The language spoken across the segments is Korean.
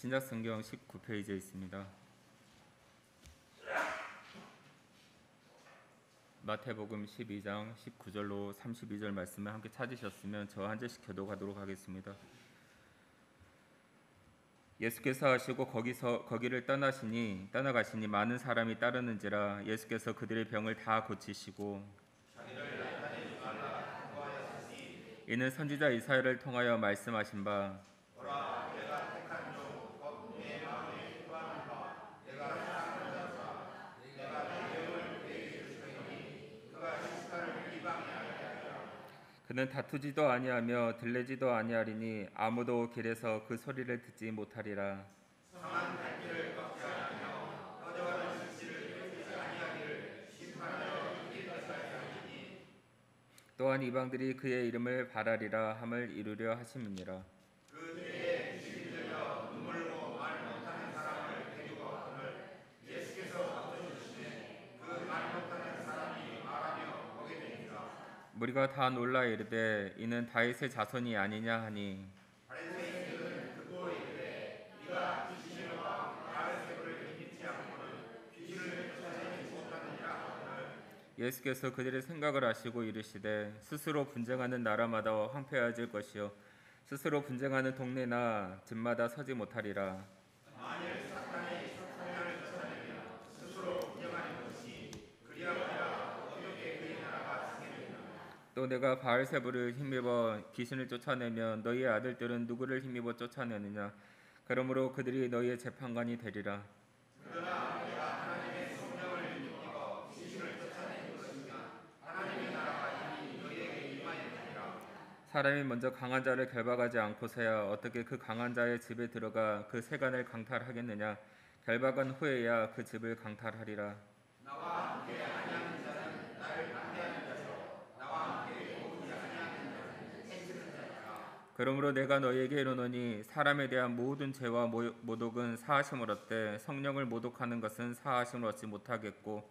신약성경 19페이지에 있습니다. 마태복음 12장 19절로 32절 말씀을 함께 찾으셨으면 저 한 절씩 교독하도록 하겠습니다. 예수께서 하시고 거기를 떠나가시니 많은 사람이 따르는지라 예수께서 그들의 병을 다 고치시고 이는 선지자 이사야를 통하여 말씀하신 바 그는 다투지도 아니하며 들레지도 아니하리니 아무도 길에서 그 소리를 듣지 못하리라. 상한 발길을 꺾지 아니하며 꺼져가는 실씨를 쫓지 아니하기를 심판하여 이기까지 하리니 또한 이방들이 그의 이름을 바라리라 함을 이루려 하심이니라. 그 때에 귀신이 들려 눈물로 말 못하는 사람을 데리고 왔음을 예수께서 거두시매 그 말 못하는 사람이 말하며 보게 되니라. 무리가 다 놀라 이르되 이는 다윗의 자손이 아니냐 하니 바리새인들은 듣고 이르되 이가 귀신을 왕 바알세불을 이기지 않고는 귀신을 쫓아내지 못하느니라 하거늘 예수께서 그들의 생각을 아시고 이르시되 스스로 분쟁하는 나라마다 황폐해질 것이요 스스로 분쟁하는 동네나 집마다 서지 못하리라. 만일 사탄이 성령을 쫓아내면 스스로 분쟁하는 것이 그리하여야 어떻게 그의 나라가 상해되나. 또 내가 바알세불을 힘입어 귀신을 쫓아내면 너희의 아들들은 누구를 힘입어 쫓아내느냐. 그러므로 그들이 너희의 재판관이 되리라. 그러나 내가 하나님의 성령을 힘입어 귀신을 쫓아낸 것이면 하나님의 나라가 이미 너희에게 임하였느니라. 사람이 먼저 강한 자를 결박하지 않고서야 어떻게 그 강한 자의 집에 들어가 그 세간을 강탈하겠느냐. 결박한 후에야 그 집을 강탈하리라. 나와 함께 아니하는 자는 나를 반대하는 자요 나와 함께 도우지 아니하는 자는 해치는 자니라. 그러므로 내가 너희에게 이르노니 사람에 대한 모든 죄와 모독은 사하심을 얻되 성령을 모독하는 것은 사하심을 얻지 못하겠고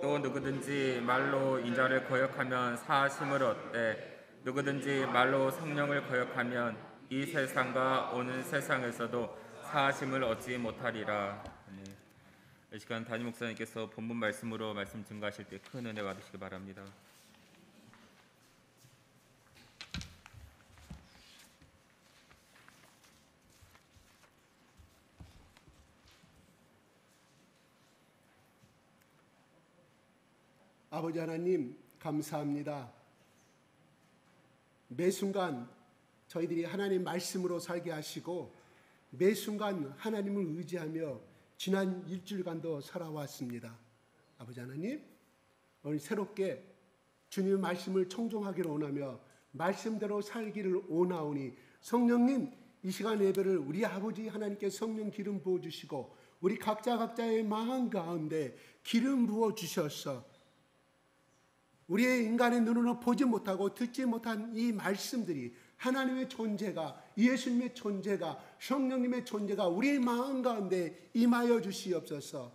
또 누구든지 말로 인자를 거역하면 사하심을 얻되 누구든지 말로 성령을 거역하면 이 세상과 오는 세상에서도 사하심을 얻지 못하리라. 이 시간 담임 목사님께서 본문 말씀으로 말씀 증거하실 때 큰 은혜 받으시기 바랍니다. 아버지 하나님 감사합니다. 매 순간 저희들이 하나님 말씀으로 살게 하시고 매 순간 하나님을 의지하며 지난 일주일간도 살아왔습니다. 아버지 하나님 오늘 새롭게 주님의 말씀을 청종하기를 원하며 말씀대로 살기를 원하오니 성령님 이 시간 예배를 우리 아버지 하나님께 성령 기름 부어주시고 우리 각자의 마음 가운데 기름 부어주셔서 우리의 인간의 눈으로 보지 못하고 듣지 못한 이 말씀들이 하나님의 존재가 예수님의 존재가 성령님의 존재가 우리의 마음 가운데 임하여 주시옵소서.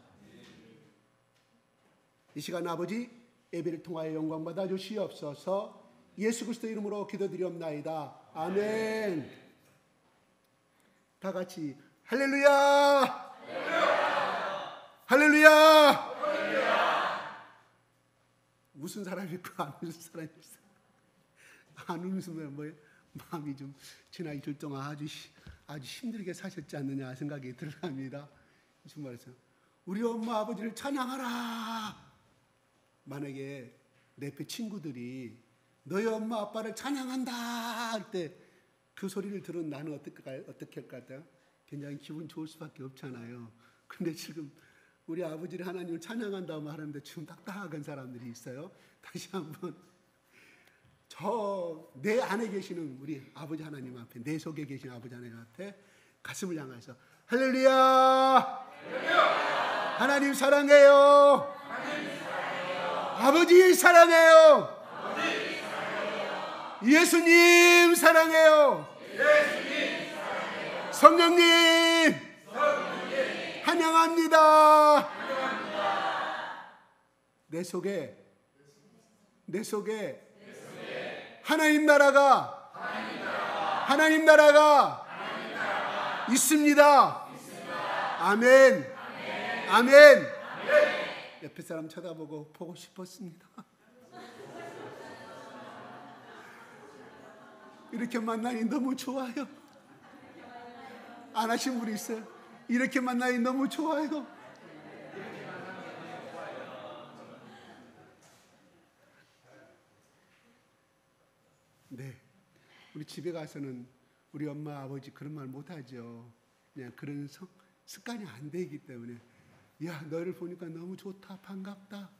이 시간 아버지 예배를 통하여 영광 받아 주시옵소서. 예수 그리스도 이름으로 기도드리옵나이다. 아멘. 다 같이 할렐루야 할렐루야. 무슨 사람이 있고 안 웃는 사람이 있어요. 안 웃으면 뭐예요? 마음이 좀 지난 이틀 동안 아주 힘들게 사셨지 않느냐 생각이 들어갑니다. 정말에서 우리 엄마 아버지를 찬양하라. 만약에 내 옆에 친구들이 너희 엄마 아빠를 찬양한다 할 때 그 소리를 들은 나는 어떻게 할 것 같아요? 굉장히 기분 좋을 수밖에 없잖아요. 근데 지금 우리 아버지를 하나님을 찬양한다고 하는데 지금 딱딱한 사람들이 있어요. 다시 한번 내 안에 계시는 우리 아버지 하나님 앞에 내 속에 계신 아버지 하나님 앞에 가슴을 향해서 할렐루야, 할렐루야. 하나님 사랑해요. 아버지 사랑해요. 예수님 사랑해요. 성령님 환영합니다. 내 속에 하나님 나라가 있습니다. 아멘. 아멘. 옆에 사람 쳐다보고 보고 싶었습니다. 이렇게 만나니 너무 좋아요. 안 하신 분이 있어요? 이렇게 만나니 너무 좋아요. 네, 우리 집에 가서는 우리 엄마 아버지 그런 말 못하죠. 그냥 그런 습관이 안 되기 때문에, 야, 너를 보니까 너무 좋다, 반갑다,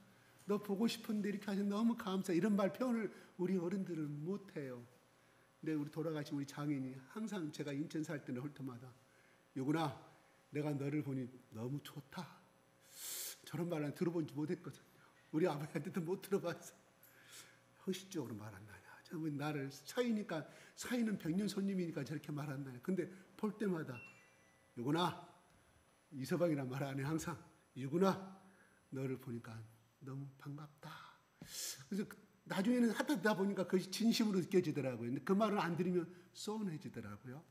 너 보고 싶은데 이렇게 하셔서 너무 감사, 이런 말 표현을 우리 어른들은 못해요. 근데 우리 돌아가신 우리 장인이 항상, 제가 인천 살 때는 할 때마다, 요구나, 내가 너를 보니 너무 좋다, 저런 말은 들어본지 못했거든요. 우리 아버지한테도 못 들어봤어. 형식적으로 말한다냐, 저분 나를 사이니까, 사이는 백년 손님이니까 저렇게 말한다냐. 근데 볼 때마다 요구나, 이서방이란 말 안 해. 항상 유구나, 너를 보니까 너무 반갑다. 그래서 나중에는 하다 보니까 그것이 진심으로 느껴지더라고요. 근데 그 말을 안 들으면 서운해지더라고요.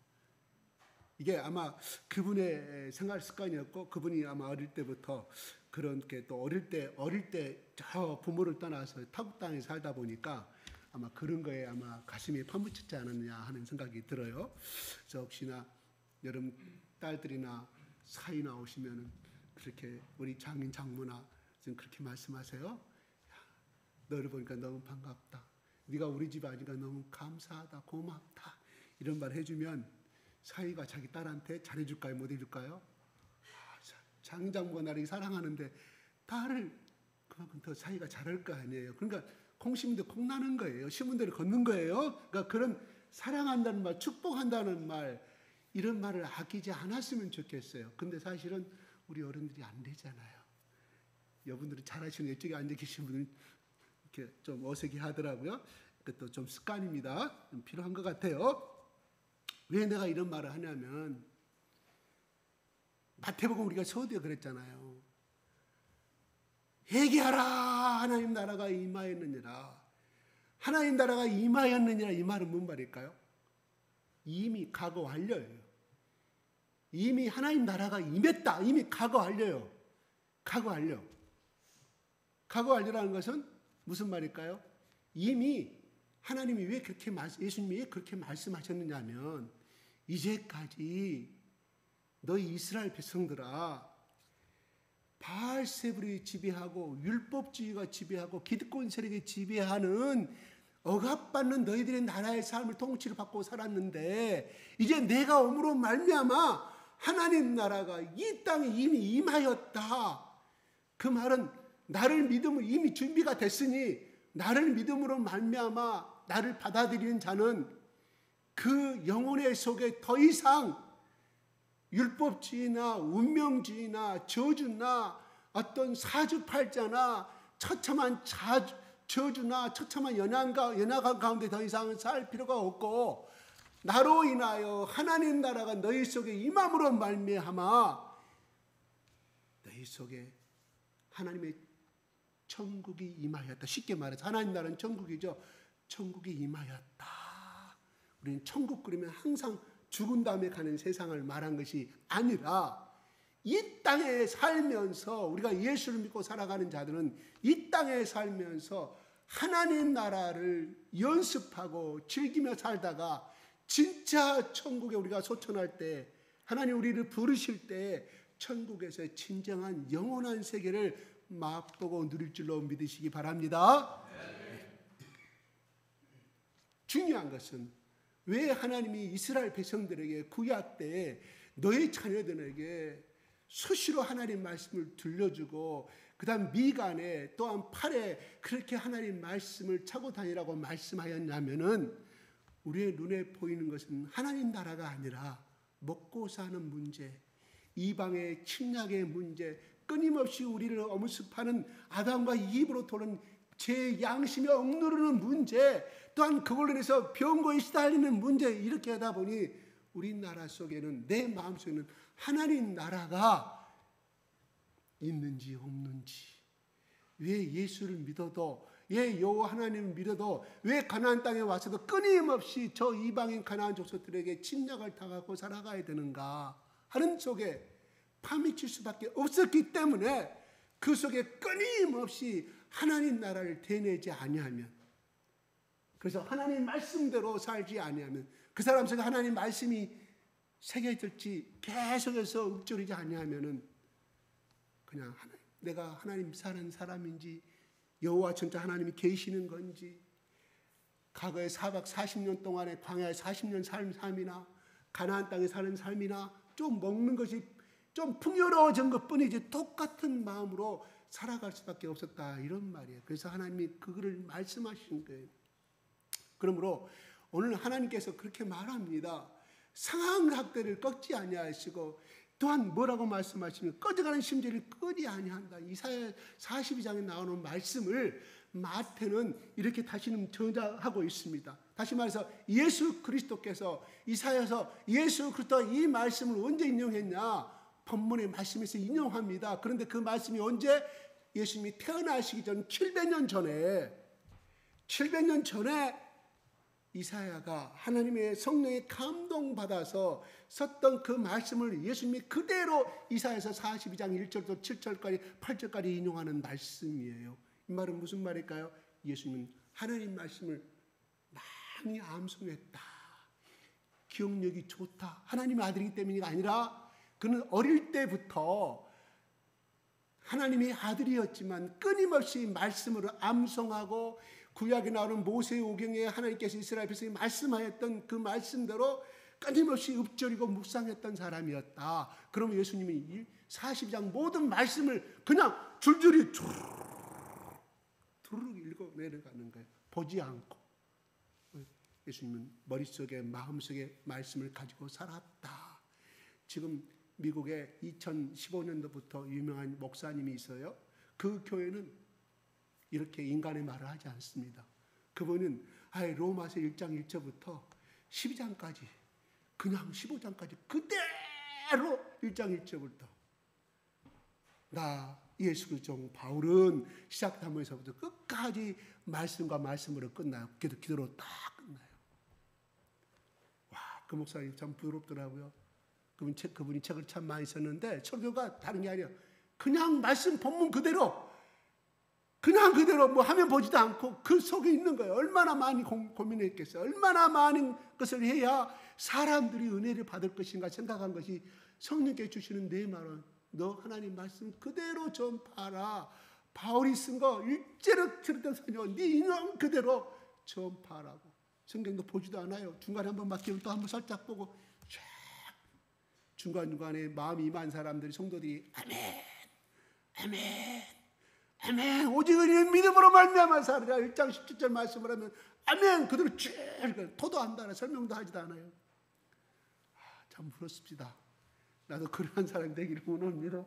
이게 아마 그분의 생활 습관이었고, 그분이 아마 어릴 때부터 그런 게, 또 어릴 때 저 부모를 떠나서 타국 땅에 살다 보니까 아마 그런 거에 아마 가슴이 파묻혔지 않았느냐 하는 생각이 들어요. 그래서 혹시나 여러분 딸들이나 사이 나오시면은 그렇게 우리 장인 장모나 좀 그렇게 말씀하세요. 야, 너를 보니까 너무 반갑다, 네가 우리 집 아니까 너무 감사하다, 고맙다, 이런 말 해주면 사이가 자기 딸한테 잘해줄까요, 못 해줄까요? 장인 장모가 나를 사랑하는데 딸을 그만큼 더 사이가 잘할 거 아니에요. 그러니까 콩 심은 데 콩 나는 거예요. 심은 대로 걷는 거예요. 그러니까 그런 사랑한다는 말, 축복한다는 말, 이런 말을 아끼지 않았으면 좋겠어요. 근데 사실은 우리 어른들이 안 되잖아요. 여러분들이 잘하시는 이쪽에 앉아 계신 분은 이렇게 좀 어색해 하더라고요. 그것도 좀 습관입니다. 좀 필요한 것 같아요. 왜 내가 이런 말을 하냐면, 마태복음 우리가 서두에 그랬잖아요. 회개하라, 하나님 나라가 임하였느니라. 하나님 나라가 임하였느니라, 이 말은 뭔 말일까요? 이미 과거 완료예요. 이미 하나님 나라가 임했다. 이미 과거 완료예요. 과거 완료. 과거 완료라는 것은 무슨 말일까요? 이미 하나님이 왜 그렇게 예수님이 왜 그렇게 말씀하셨느냐면, 이제까지 너희 이스라엘 백성들아, 바알세불이 지배하고 율법주의가 지배하고 기득권 세력이 지배하는 억압받는 너희들의 나라의 삶을 통치를 받고 살았는데, 이제 내가 옴으로 말미암아 하나님 나라가 이 땅에 이미 임하였다. 그 말은 나를 믿음으로 이미 준비가 됐으니, 나를 믿음으로 말미암아 나를 받아들이는 자는 그 영혼의 속에 더 이상 율법주의나 운명주의나 저주나 어떤 사주팔자나 처참한 저주나 처참한 연약한 가운데 더 이상 살 필요가 없고, 나로 인하여 하나님 나라가 너희 속에 임함으로 말미암아 너희 속에 하나님의 천국이 임하였다. 쉽게 말해서 하나님 나라는 천국이죠. 천국이 임하였다. 우리는 천국 그러면 항상 죽은 다음에 가는 세상을 말한 것이 아니라, 이 땅에 살면서 우리가 예수를 믿고 살아가는 자들은 이 땅에 살면서 하나님 나라를 연습하고 즐기며 살다가 진짜 천국에 우리가 소천할 때, 하나님 우리를 부르실 때 천국에서의 진정한 영원한 세계를 맛보고 누릴 줄로 믿으시기 바랍니다. 중요한 것은, 왜 하나님이 이스라엘 백성들에게 구약 때 너희 자녀들에게 수시로 하나님 말씀을 들려주고, 그 다음 미간에 또한 팔에 그렇게 하나님 말씀을 차고 다니라고 말씀하였냐면은, 우리의 눈에 보이는 것은 하나님 나라가 아니라 먹고 사는 문제, 이방의 침략의 문제, 끊임없이 우리를 엄습하는 아담과 이브로 도는 제 양심에 억누르는 문제, 또한 그걸로 인해서 병고에 시달리는 문제, 이렇게 하다 보니 우리나라 속에는, 내 마음속에는 하나님 나라가 있는지 없는지, 왜 예수를 믿어도, 왜 여호와 하나님을 믿어도, 왜 가나안 땅에 와서도 끊임없이 저 이방인 가나안 족속들에게 침략을 당하고 살아가야 되는가 하는 속에 파묻힐 수밖에 없었기 때문에 그 속에 끊임없이 하나님 나라를 되내지 아니하면, 그래서 하나님 말씀대로 살지 아니하면, 그 사람 속에 하나님 말씀이 새겨질지 계속해서 읊조리지 아니하면은 그냥 내가 하나님 사는 사람인지, 여호와 진짜 하나님이 계시는 건지, 과거에 4박 40년 동안에 광야에 40년 삶이나 가나안 땅에 사는 삶이나 좀 먹는 것이 좀 풍요로워진 것뿐이지 똑같은 마음으로 살아갈 수밖에 없었다, 이런 말이에요. 그래서 하나님이 그거를 말씀하신 거예요. 그러므로 오늘 하나님께서 그렇게 말합니다. 상황학대를 꺾지 아니하시고, 또한 뭐라고 말씀하시면 꺼져가는 심지를 끄지 아니한다. 이사야 42장에 나오는 말씀을 마태는 이렇게 다시는 전하고 있습니다. 다시 말해서 예수 그리스도께서 이사야서 예수 그리스도가 이 말씀을 언제 인용했냐? 본문의 말씀에서 인용합니다. 그런데 그 말씀이 언제? 예수님이 태어나시기 전 700년 전에 이사야가 하나님의 성령에 감동받아서 썼던 그 말씀을 예수님이 그대로 이사야서 42장 1절부터 7절까지 8절까지 인용하는 말씀이에요. 이 말은 무슨 말일까요? 예수님은 하나님 말씀을 많이 암송했다. 기억력이 좋다. 하나님의 아들이기 때문이 아니라 그는 어릴 때부터 하나님의 아들이었지만 끊임없이 말씀으로 암송하고, 구약에 나오는 모세오경에 하나님께서 이스라엘 백성이 말씀하였던 그 말씀대로 끊임없이 읊조리고 묵상했던 사람이었다. 그러면 예수님이 42장 모든 말씀을 그냥 줄줄이 두루룩 읽어 내려가는 거예요. 보지 않고. 예수님은 머릿속에 마음속에 말씀을 가지고 살았다. 지금 미국에 2015년도부터 유명한 목사님이 있어요. 그 교회는 이렇게 인간의 말을 하지 않습니다. 그분은 로마서 1장 1절부터 12장까지 그냥 15장까지 그대로 1장 1절부터 나 예수 그리스도 바울은 시작하면서부터 끝까지 말씀과 말씀으로 끝나요. 기도로 다 끝나요. 와, 그 목사님 참 부럽더라고요. 그분이 책을 참 많이 썼는데 설교가 다른 게 아니에요. 그냥 말씀 본문 그대로 뭐 하면 보지도 않고 그 속에 있는 거예요. 얼마나 많이 고민했겠어요. 얼마나 많은 것을 해야 사람들이 은혜를 받을 것인가 생각한 것이 성령께 주시는 내 말은 너 하나님 말씀 그대로 전파하라. 바울이 쓴 거 일제로 들었던 성경 네 인용 그대로 전파하라고. 성경도 보지도 않아요. 중간에 한번 맡기면 또 한번 살짝 보고 쫙 중간중간에 마음이 임한 사람들이 성도들이 아멘 아멘 아멘 오직 은혜는 믿음으로 말미암아 살리라 1장 17절 말씀을 하면 아멘 그대로 쭉 토도 안 달아 설명도 하지도 않아요. 참 부럽습니다. 나도 그러한 사람이 되기를 원합니다.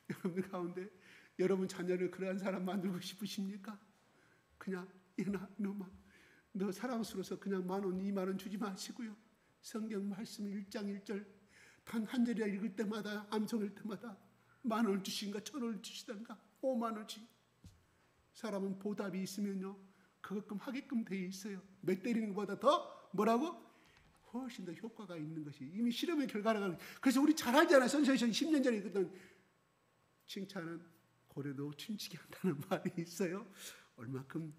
여러분들 가운데 여러분 자녀를 그러한 사람 만들고 싶으십니까? 그냥 이놈아 너 사랑스러워서 그냥 10,000원 20,000원 주지 마시고요. 성경 말씀 1장 1절 단 한 절이라 읽을 때마다 암송할 때마다 10,000원을 주시든가 1,000원을 주시든가 50,000원 주시. 사람은 보답이 있으면요 그것끔 하게끔 돼 있어요. 몇 때리는 것보다 더 뭐라고? 훨씬 더 효과가 있는 것이 이미 실험의 결과라고. 그래서 우리 잘 알잖아요. 선생님 10년 전에 읽었던 칭찬은 고래도 춤추게 한다는 말이 있어요. 얼마큼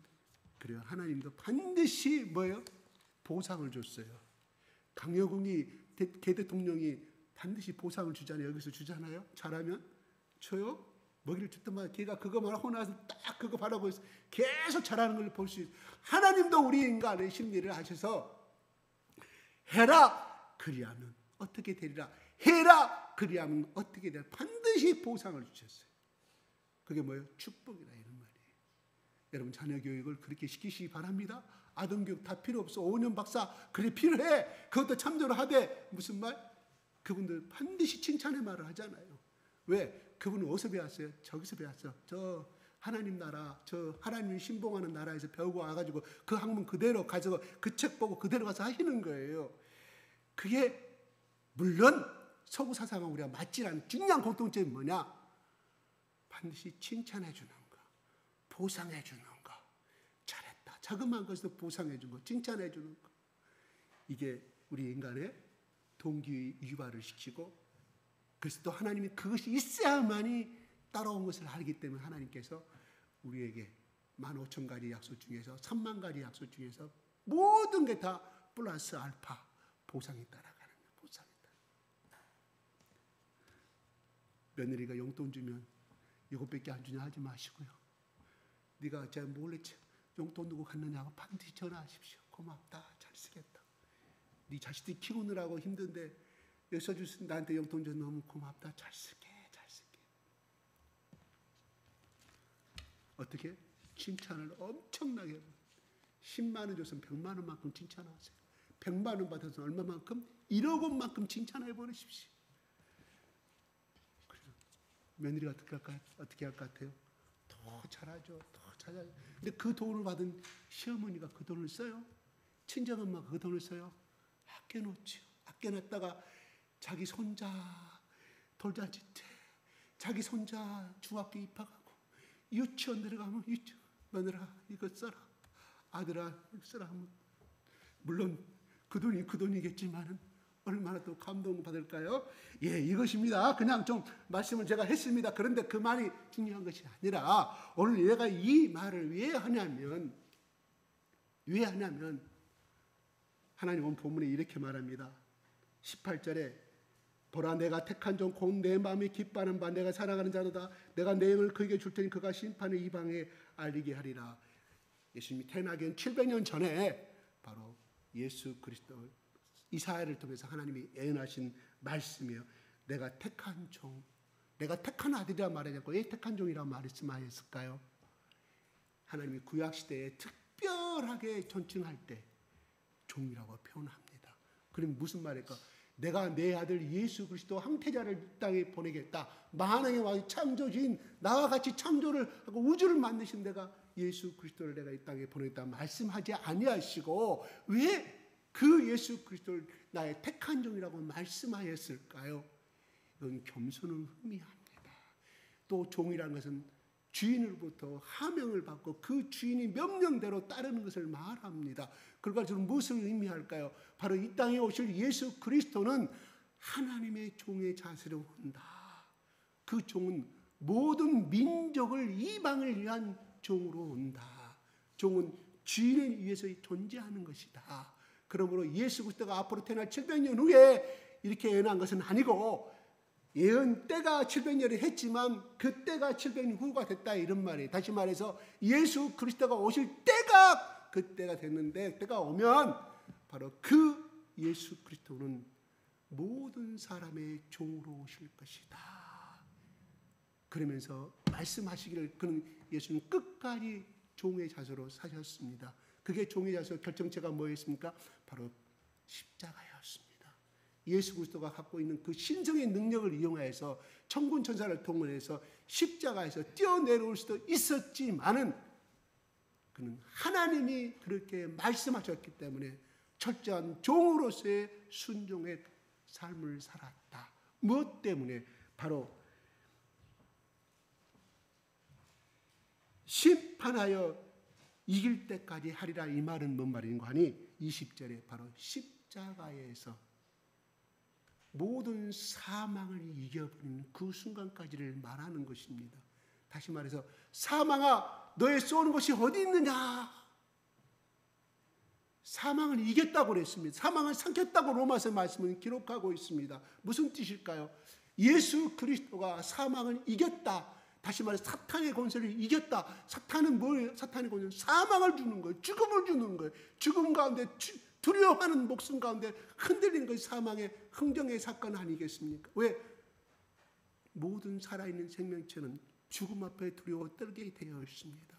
그래요. 하나님도 반드시 뭐예요? 보상을 줬어요. 강여궁이 개 대통령이 반드시 보상을 주잖아요. 여기서 주잖아요. 잘하면 줘요. 먹이를 줬더만 걔가 그거만 하고 나서 딱 그거 바라보고 있어. 계속 잘하는 걸 볼 수 있어요. 하나님도 우리 인간의 심리를 아셔서 해라 그리하면 어떻게 되리라. 해라 그리하면 어떻게 되리라. 반드시 보상을 주셨어요. 그게 뭐예요? 축복이라 이런 말이에요. 여러분 자녀 교육을 그렇게 시키시기 바랍니다. 아동교육 다 필요 없어. 5년 박사 그래 필요해. 그것도 참조를 하되 무슨 말? 그분들 반드시 칭찬의 말을 하잖아요. 왜? 그분은 어디서 배웠어요? 저기서 배웠어. 저 하나님 나라, 저 하나님을 신봉하는 나라에서 배우고 와가지고 그 학문 그대로 가져가 그 책 보고 그대로 가서 하시는 거예요. 그게 물론 서구 사상은 우리가 맞지 않는 중요한 공통점이 뭐냐? 반드시 칭찬해 주는 거, 보상해 주는 거, 잘했다. 자그마한 것에서 보상해 주는 거, 칭찬해 주는 거. 이게 우리 인간의 동기 유발을 시키고 그래서 또 하나님이 그것이 있어야만이 따라온 것을 알기 때문에 하나님께서 우리에게 15,000가지 약속 중에서 30,000가지 약속 중에서 모든 게 다 플러스 알파 보상이 따라가는 거예요. 보상이 따라. 며느리가 용돈 주면 이것밖에 안 주냐 하지 마시고요. 네가 제가 몰래 용돈 누구 갔느냐고 반드시 전화하십시오. 고맙다. 잘 쓰겠다. 네 자식들이 키우느라고 힘든데 여기서 나한테 용돈 줘 너무 고맙다. 잘 쓸게. 잘 쓸게. 어떻게? 칭찬을 엄청나게 10만 원 줬으면 100만 원만큼 칭찬하세요. 100만 원 받아서 얼마만큼? 1억 원만큼 칭찬해 버리십시오. 며느리가 어떻게 할 것 같아요? 더 잘하죠. 더 잘하죠. 근데 그 돈을 받은 시어머니가 그 돈을 써요? 친정엄마가 그 돈을 써요? 아껴놓지요. 아껴놨다가 자기 손자 돌잔치 때 자기 손자 중학교 입학하고 유치원 들어가면 며느라 이거 써라. 아들아 이거 써라 하면 물론 그 돈이겠지만은 얼마나 또 감동받을까요? 예, 이것입니다. 그냥 좀 말씀을 제가 했습니다. 그런데 그 말이 중요한 것이 아니라 오늘 내가 이 말을 왜 하냐면 하나님 오늘 본문에 이렇게 말합니다. 18절에 보라 내가 택한 종 곧 내 마음이 기뻐하는 바 내가 사랑하는 자로다. 내가 내 영을 그에게 줄 테니 그가 심판을 이방에 알리게 하리라. 예수님이 태어나기 700년 전에 바로 예수 그리스도 이사야를 통해서 하나님이 예언하신 말씀이에요. 내가 택한 종, 내가 택한 아들이라 말하지 않고 왜 택한 종이라고 말씀하셨을까요? 하나님이 구약시대에 특별하게 존칭할 때 종이라고 표현합니다. 그럼 무슨 말일까? 내가 내 아들 예수 그리스도 황태자를 이 땅에 보내겠다. 만왕의 왕 창조주인 나와 같이 창조를 하고 우주를 만드신 내가 예수 그리스도를 내가 이 땅에 보내겠다 말씀하지 아니하시고 왜 그 예수 그리스도를 나의 택한 종이라고 말씀하였을까요? 이건 겸손을 의미합니다. 또 종이라는 것은 주인으로부터 하명을 받고 그 주인이 명령대로 따르는 것을 말합니다. 그걸 무엇을 의미할까요? 바로 이 땅에 오실 예수 그리스도는 하나님의 종의 자세로 온다. 그 종은 모든 민족을 이방을 위한 종으로 온다. 종은 주인을 위해서 존재하는 것이다. 그러므로 예수 그리스도가 앞으로 태어날 700년 후에 이렇게 예언한 것은 아니고 예언 때가 700년을 했지만 그 때가 700년 후가 됐다 이런 말이에요. 다시 말해서 예수 그리스도가 오실 때가 그 때가 됐는데 때가 오면 바로 그 예수 그리스도는 모든 사람의 종으로 오실 것이다. 그러면서 말씀하시기를 그는 예수는 끝까지 종의 자세로 사셨습니다. 그게 종의 자세 결정체가 뭐였습니까? 바로 십자가였습니다. 예수 그리스도가 갖고 있는 그 신성의 능력을 이용해서 천군 천사를 동원해서 십자가에서 뛰어내려올 수도 있었지만은 그는 하나님이 그렇게 말씀하셨기 때문에 철저한 종으로서의 순종의 삶을 살았다. 무엇 때문에? 바로 심판하여 이길 때까지 하리라. 이 말은 뭔 말인가 하니 20절에 바로 십자가에서 모든 사망을 이겨버리는 그 순간까지를 말하는 것입니다. 다시 말해서 사망아 너의 쏘는 것이 어디 있느냐. 사망을 이겼다고 그랬습니다. 사망을 삼켰다고 로마서 말씀은 기록하고 있습니다. 무슨 뜻일까요? 예수 그리스도가 사망을 이겼다. 다시 말해서 사탄의 권세를 이겼다. 사탄은 뭐예요? 사탄의 권세는 사망을 주는 거예요. 죽음을 주는 거예요. 죽음 가운데 두려워하는 목숨 가운데 흔들리는 것이 사망의 흥정의 사건 아니겠습니까? 왜? 모든 살아있는 생명체는 죽음 앞에 두려워 떨게 되어 있습니다.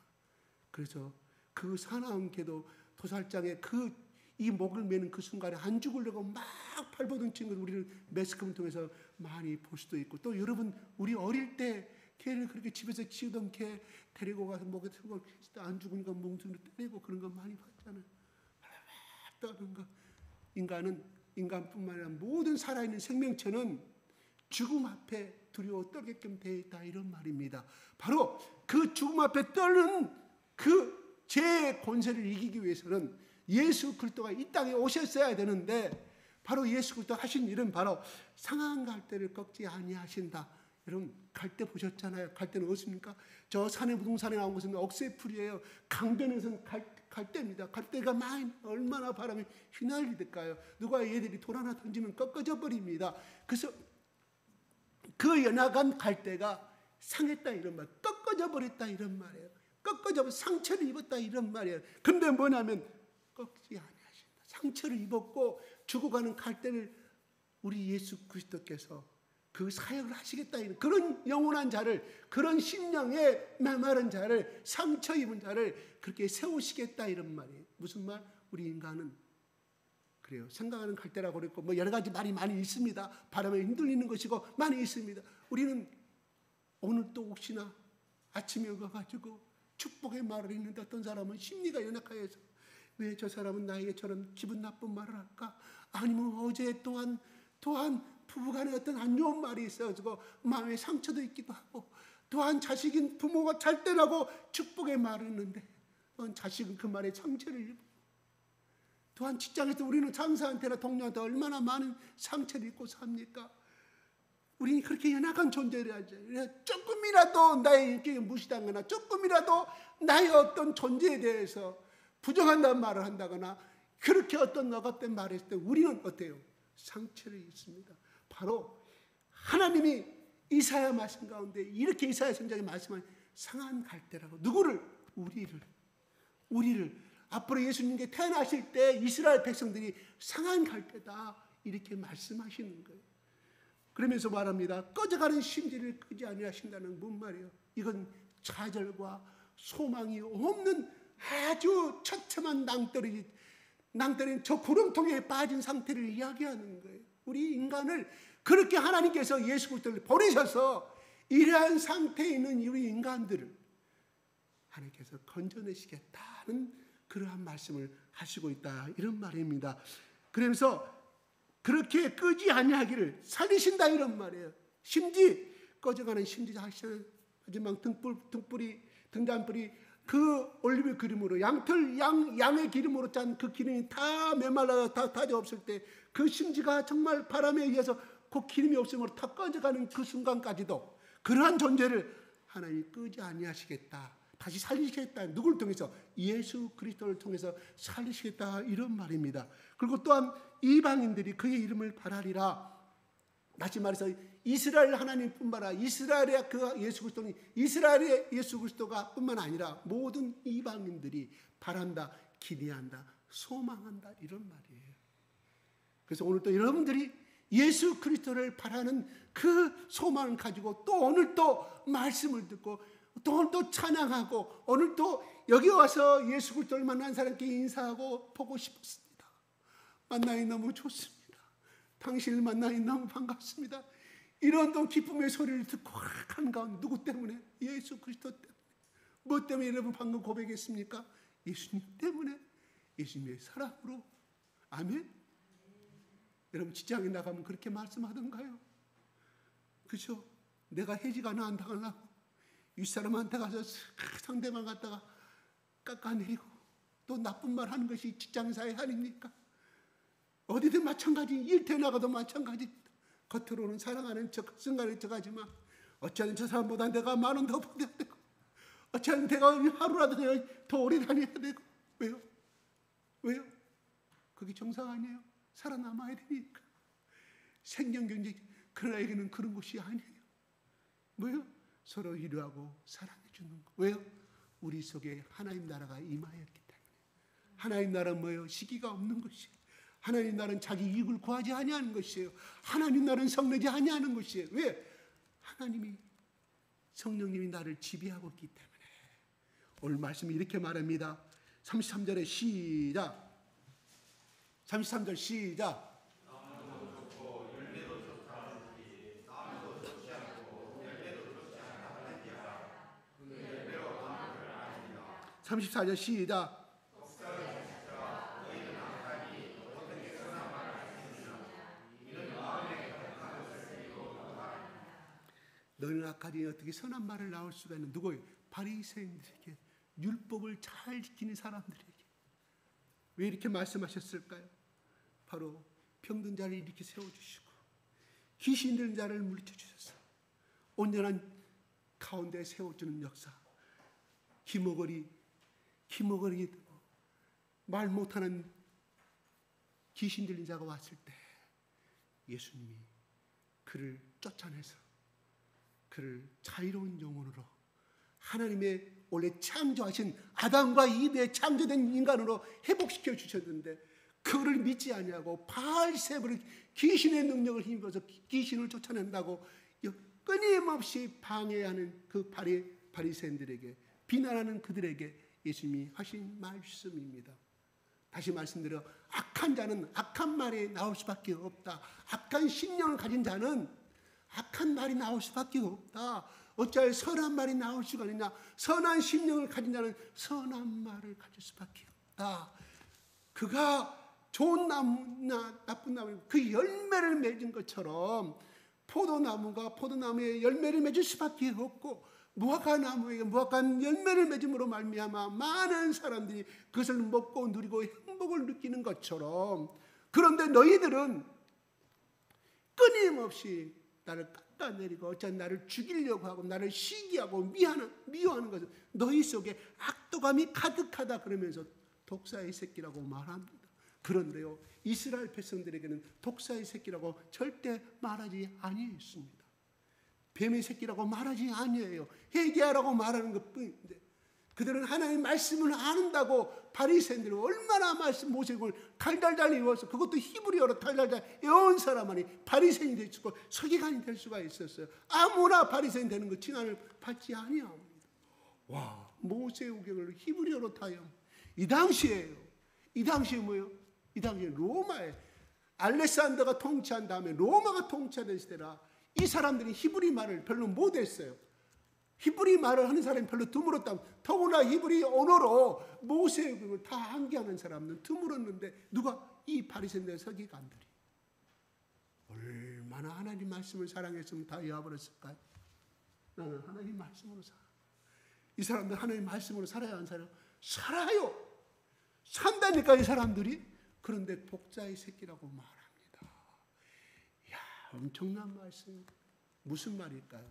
그래서 그 사나운 개도 도살장에 이 목을 매는 그 순간에 안 죽으려고 막 발버둥 친 걸 우리는 매스컴을 통해서 많이 볼 수도 있고 또 여러분 우리 어릴 때 개를 그렇게 집에서 키우던 개 데리고 가서 목에 들고 안 죽으니까 몽둥이로 때리고 그런 거 많이 봤잖아요. 떠는 거. 인간뿐만 아니라 모든 살아있는 생명체는 죽음 앞에 두려워 떨게끔 되어 있다 이런 말입니다. 바로 그 죽음 앞에 떨는 그 죄의 권세를 이기기 위해서는 예수 그리스도가 이 땅에 오셨어야 되는데 바로 예수 그리스도 하신 일은 바로 상한 갈대를 꺾지 아니하신다. 여러분 갈대 보셨잖아요. 갈대는 어떻습니까? 저 산의 부동산에 나온 것은 억새풀이에요. 강변에서는 갈대입니다. 갈대가 많이 얼마나 바람에 휘날리릴까요? 누가 얘들이 돌 하나 던지면 꺾어져 버립니다. 그래서 그 연약한 갈대가 상했다 이런 말, 꺾어져 버렸다 이런 말이에요. 꺾어져 상처를 입었다 이런 말이에요. 근데 뭐냐면 꺾지 아니하신다. 상처를 입었고 죽어가는 갈대를 우리 예수 그리스도께서 그 사역을 하시겠다 이런 그런 영원한 자를, 그런 심령에 메마른 자를, 상처 입은 자를 그렇게 세우시겠다 이런 말이에요. 무슨 말? 우리 인간은 그래요. 생각하는 갈대라고 그랬고 뭐 여러 가지 말이 많이 있습니다. 바람에 흔들리는 것이고 많이 있습니다. 우리는 오늘 또 혹시나 아침에 가가지고 축복의 말을 했는데 어떤 사람은 심리가 연약하여서 왜 저 사람은 나에게 저런 기분 나쁜 말을 할까? 아니면 어제 또한 부부간에 어떤 안 좋은 말이 있어가지고 마음에 상처도 있기도 하고, 또한 자식인 부모가 잘 때라고 축복의 말을 했는데 자식은 그 말에 상처를 입고, 또한 직장에서 우리는 상사한테나 동료한테 얼마나 많은 상처를 입고 삽니까? 우리는 그렇게 연약한 존재를 하죠. 조금이라도 나의 인격이 무시당하거나 조금이라도 나의 어떤 존재에 대해서 부정한다는 말을 한다거나 그렇게 어떤 너같은 말을 했을 때 우리는 어때요? 상처를 입습니다. 바로 하나님이 이사야 말씀 가운데 이렇게 이사야 선지자가 말씀한 상한 갈대라고, 누구를? 우리를 앞으로 예수님께 태어나실 때 이스라엘 백성들이 상한 갈대다 이렇게 말씀하시는 거예요. 그러면서 말합니다. 꺼져가는 심지를 끄지 아니하신다는 뭔 말이에요? 이건 좌절과 소망이 없는 아주 처참한 낭떠러진 저 구렁텅이에 빠진 상태를 이야기하는 거예요. 우리 인간을 그렇게 하나님께서 예수 그리스도를 보내셔서 이러한 상태에 있는 우리 인간들을 하나님께서 건져내시겠다는 그러한 말씀을 하시고 있다 이런 말입니다. 그러면서 그렇게 끄지 아니하기를 살리신다 이런 말이에요. 심지 꺼져가는 심지 하지만 등잔불이 그 올리브 기름으로 양의 기름으로 짠 그 기름이 다 메말라 다 없을 때 그 심지가 정말 바람에 의해서 그 기름이 없음으로 다 꺼져가는 그 순간까지도 그러한 존재를 하나님이 끄지 아니하시겠다, 다시 살리시겠다. 누구를 통해서? 예수 그리스도를 통해서 살리시겠다 이런 말입니다. 그리고 또한 이방인들이 그의 이름을 바라리라. 다시 말해서 이스라엘 하나님뿐만 아니라 이스라엘의 그 예수 그리스도는 이스라엘의 예수 그리스도가 뿐만 아니라 모든 이방인들이 바란다, 기대한다, 소망한다 이런 말이에요. 그래서 오늘 또 여러분들이 예수 그리스도를 바라는 그 소망을 가지고 또 오늘 또 말씀을 듣고 또 오늘 또 찬양하고 오늘 또 여기 와서 예수 그리스도를 만난 사람께 인사하고 보고 싶었습니다. 만나니 너무 좋습니다. 당신을 만나니 너무 반갑습니다. 이런 또 기쁨의 소리를 듣고 한가운데 누구 때문에? 예수 그리스도 때문에. 뭐 때문에 여러분 방금 고백했습니까? 예수님 때문에, 예수님의 사랑으로. 아멘. 여러분 직장에 나가면 그렇게 말씀하던가요? 그렇죠? 내가 해지가 안 당하려고 윗사람한테 가서 상대방 갖다가 깎아내리고 또 나쁜 말 하는 것이 직장사의 아닙니까? 어디든 마찬가지, 일터에 나가도 마찬가지입니다. 겉으로는 사랑하는 척, 순간의 척 하지만 어쩌면 저 사람보다 내가 만 원 더 받아야 되고 어쩌면 내가 하루라도 더 오래 다녀야 되고. 왜요? 그게 정상 아니에요? 살아남아야 되니까. 생명 경쟁. 그러나 에게는 그런 것이 아니에요. 뭐요? 서로 위로하고 사랑해 주는 거. 왜요? 우리 속에 하나님 나라가 임하였기 때문에. 하나님 나라는 뭐예요? 시기가 없는 것이에요. 하나님 나라는 자기 이익을 구하지 아니하는 것이에요. 하나님 나라는 성내지 아니하는 것이에요. 왜? 하나님이, 성령님이 나를 지배하고 있기 때문에. 오늘 말씀이 이렇게 말합니다. 33절에 시작. 33절 시작. 34절 시작. 너는 악하니 어떻게 선한 말을 나올 수가 있는? 누구예요? 바리새인들에게, 율법을 잘 지키는 사람들에게. 왜 이렇게 말씀하셨을까요? 바로 병든 자를 이렇게 세워주시고 귀신 들린 자를 물리쳐 주셔서 온전한 가운데 세워주는 역사. 기머거리 말 못하는 귀신 들린 자가 왔을 때 예수님이 그를 쫓아내서 그를 자유로운 영혼으로 하나님의 원래 창조하신 아담과 이브에 창조된 인간으로 회복시켜 주셨는데 그를 믿지 아니하고 바알세불을 귀신의 능력을 힘입어서 귀신을 쫓아낸다고 끊임없이 방해하는 그 바리새인들에게 비난하는 그들에게 예수님이 하신 말씀입니다. 다시 말씀드려 악한 자는 악한 말이 나올 수밖에 없다. 악한 신령을 가진 자는 악한 말이 나올 수밖에 없다. 어찌하여 선한 말이 나올 수가 있느냐. 선한 심령을 가진 자는 선한 말을 가질 수밖에 없다. 그가 좋은 나무나 나쁜 나무 그 열매를 맺은 것처럼 포도나무가 포도나무에 열매를 맺을 수밖에 없고 무화과나무에게 무화과 열매를 맺음으로 말미암아 많은 사람들이 그것을 먹고 누리고 행복을 느끼는 것처럼 그런데 너희들은 끊임없이 나를 깎아내리고 어쩌면 나를 죽이려고 하고 나를 시기하고 미워하는 것은 너희 속에 악도감이 가득하다 그러면서 독사의 새끼라고 말합니다. 그런데요 이스라엘 백성들에게는 독사의 새끼라고 절대 말하지 아니했습니다. 뱀의 새끼라고 말하지 아니에요. 회개하라고 말하는 것뿐인데 그들은 하나님의 말씀을 안다고 바리새인들은 얼마나 모세를 달달달 외워서 그것도 히브리어로 달달달 외운 사람만이 바리새인이 될 수가 서기관이 될 수가 있었어요. 아무나 바리새인 되는 거 칭함을 받지 아니합니다. 와 모세 우경을 히브리어로 다 외운 이 당시에요. 이 당시에 뭐예요? 이 당시에 로마에 알렉산더가 통치한 다음에 로마가 통치하던 시대라 이 사람들이 히브리 말을 별로 못했어요. 히브리 말을 하는 사람이 별로 드물었다. 더구나 히브리 언어로 모세의 다 암기하는 사람은 드물었는데 누가 이 바리새인들 서기관들이 얼마나 하나님 말씀을 사랑했으면 다 외워버렸을까요? 나는 하나님 말씀으로 살아. 이 사람들 하나님 말씀으로 살아야 안 살아요? 살아요. 산다니까 이 사람들이. 그런데 독자의 새끼라고 말합니다. 이야, 엄청난 말씀. 무슨 말일까요?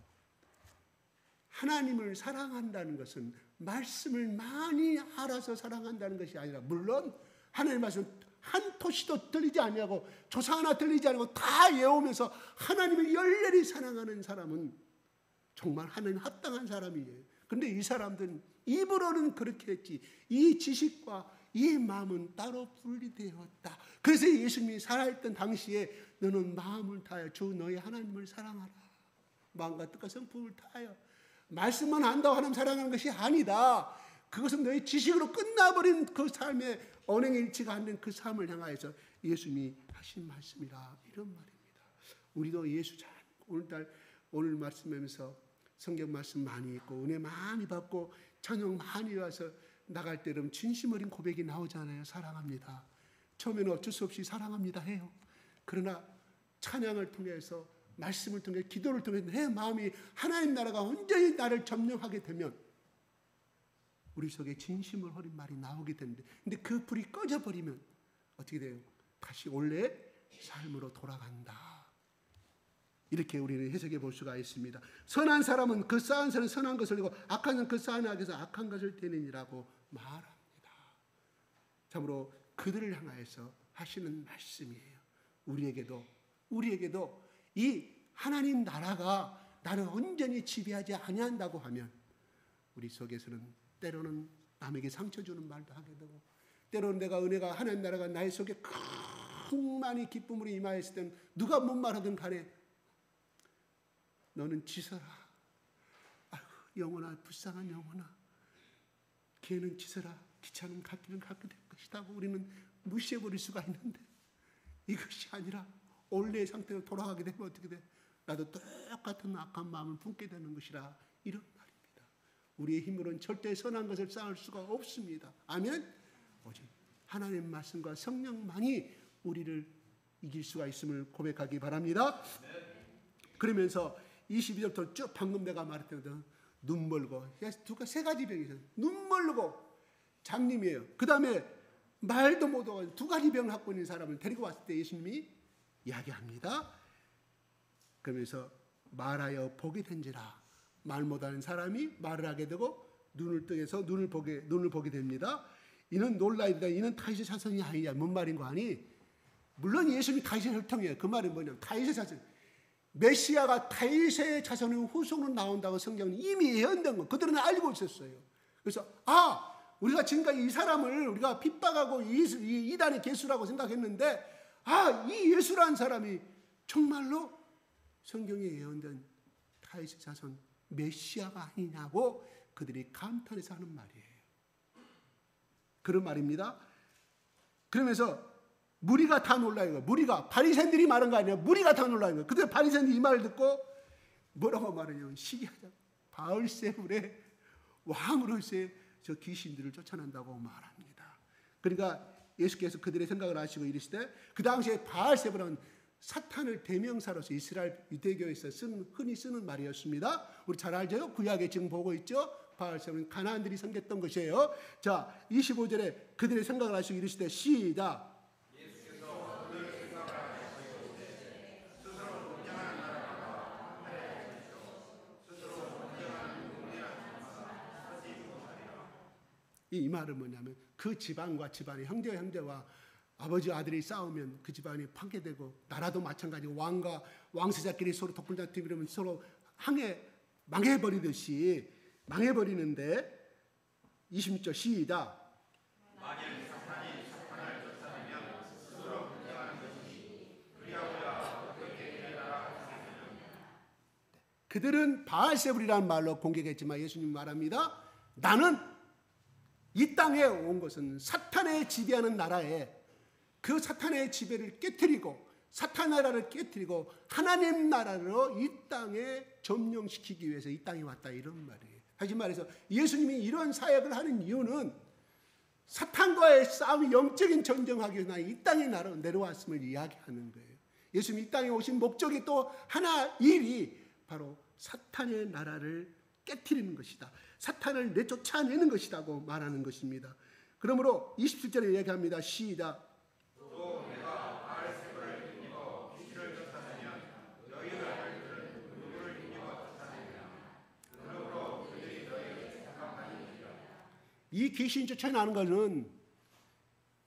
하나님을 사랑한다는 것은 말씀을 많이 알아서 사랑한다는 것이 아니라 물론 하나님 말씀 한 토시도 들리지 아니하고 조사 하나 들리지 않고 다 외우면서 하나님을 열렬히 사랑하는 사람은 정말 하나님 합당한 사람이에요. 그런데 이 사람들은 입으로는 그렇게 했지 이 지식과 이 마음은 따로 분리되었다. 그래서 예수님이 살아있던 당시에 너는 마음을 다하여 주 너의 하나님을 사랑하라. 마음과 뜻과 성품을 다하여. 말씀만 안다고 하나님 사랑하는 것이 아니다. 그것은 너의 지식으로 끝나버린 그 삶의 언행일치가 안 된 그 삶을 향하여서 예수님이 하신 말씀이라 이런 말입니다. 우리도 예수 잘 오늘 말씀하면서 성경 말씀 많이 읽고 은혜 많이 받고 찬양 많이 와서 나갈 때 그럼 진심 어린 고백이 나오잖아요. 사랑합니다. 처음에는 어쩔 수 없이 사랑합니다 해요. 그러나 찬양을 통해서 말씀을 통해 기도를 통해 내 마음이 하나님 나라가 온전히 나를 점령하게 되면 우리 속에 진심을 어린 말이 나오게 되는데 근데 그 불이 꺼져버리면 어떻게 돼요? 다시 원래 삶으로 돌아간다. 이렇게 우리는 해석해 볼 수가 있습니다. 선한 사람은 그 쌓은 것은 선한 것을 내고 악한 사람은 그 쌓은 악에서 악한 것을 떼내니라고 말합니다. 참으로 그들을 향하여서 하시는 말씀이에요. 우리에게도 이 하나님 나라가 나를 온전히 지배하지 아니한다고 하면 우리 속에서는 때로는 남에게 상처 주는 말도 하게 되고 때로는 내가 은혜가 하나님 나라가 나의 속에 많이 기쁨으로 임하였을 때는 누가 뭔 말하든 간에 너는 지서라. 아유, 영혼아 불쌍한 영혼아. 걔는 지서라. 귀찮은 갚기는 갚게 될 것이다. 우리는 무시해버릴 수가 있는데 이것이 아니라 원래의 상태로 돌아가게 되면 어떻게 돼? 나도 똑같은 악한 마음을 품게 되는 것이라 이런 말입니다. 우리의 힘으로는 절대 선한 것을 쌓을 수가 없습니다. 아멘? 오직 하나님의 말씀과 성령만이 우리를 이길 수가 있음을 고백하기 바랍니다. 그러면서 22절부터 쭉 방금 내가 말했던 눈 멀고 세 가지 병이 있어요. 눈 멀고 장님이에요. 그 다음에 말도 못하고 두 가지 병을 갖고 있는 사람을 데리고 왔을 때 예수님이 이야기합니다. 그러면서 말하여 보게 된지라. 말 못하는 사람이 말을 하게 되고 눈을 뜨게서 눈을 보게 됩니다. 이는 놀라이다. 이는 다윗의 자손이 아니냐. 뭔 말인 거 아니? 물론 예수님이 다윗의 혈통이에요. 그 말은 뭐냐면 다윗의 자손. 메시아가 다윗의 자손의 후손으로 나온다고 성경은 이미 예언된 거. 그들은 알고 있었어요. 그래서 우리가 지금까지 이 사람을 우리가 핍박하고 이단의 개수라고 생각했는데 이 예수라는 사람이 정말로 성경에 예언된 다윗의 자손 메시아가 아니냐고 그들이 감탄해서 하는 말이에요. 그런 말입니다. 그러면서 무리가 다 놀라요. 무리가 바리새인들이 말한 거 아니에요. 무리가 다 놀라요. 그때 바리새인들이 이 말을 듣고 뭐라고 말하냐면 시기하자. 바알세불의 왕으로서의 저 귀신들을 쫓아낸다고 말합니다. 그러니까 예수께서 그들의 생각을 아시고 이르시되 그 당시에 바알세불은 사탄을 대명사로서 이스라엘 유대교에서 흔히 쓰는 말이었습니다. 우리 잘 알죠? 구약에 지금 보고 있죠? 바알세불은 가나안들이 섬겼던 것이에요. 자, 25절에 그들의 생각을 하시고 이르시되 시작. 이 말은 뭐냐면 그 집안과 집안의 형제와 형제와 아버지 아들이 싸우면 그 집안이 파괴되고 나라도 마찬가지고 왕과 왕세자끼리 서로 독불다투고 이러면 서로 망해버리듯이 망해버리는데 26절 시작. 만일 사탄이 사탄을 쫓아내면 스스로 분쟁하는 것이니 그리하여야 어떻게 되리라. 그들은 바알세불이라는 말로 공격했지만 예수님 말합니다. 나는 이 땅에 온 것은 사탄의 지배하는 나라에 그 사탄의 지배를 깨트리고 사탄 나라를 깨트리고 하나님 나라로 이 땅에 점령시키기 위해서 이 땅에 왔다 이런 말이에요. 다시 말해서 예수님이 이런 사역을 하는 이유는 사탄과의 싸움이 영적인 전쟁하기 위해서 이 땅에 내려왔음을 이야기하는 거예요. 예수님이 이 땅에 오신 목적이 또 하나 일이 바로 사탄의 나라를 깨트리는 것이다. 사탄을 내쫓아내는 것이라고 말하는 것입니다. 그러므로 27절에 얘기합니다. 시작. 또 내가 바알세불을 힘입어 귀신을 쫓아내면 너희 아들들은 누구를 힘입어 쫓아내느냐. 그러므로 그들이 너희를 생각하니라. 이 귀신 쫓아나는 것은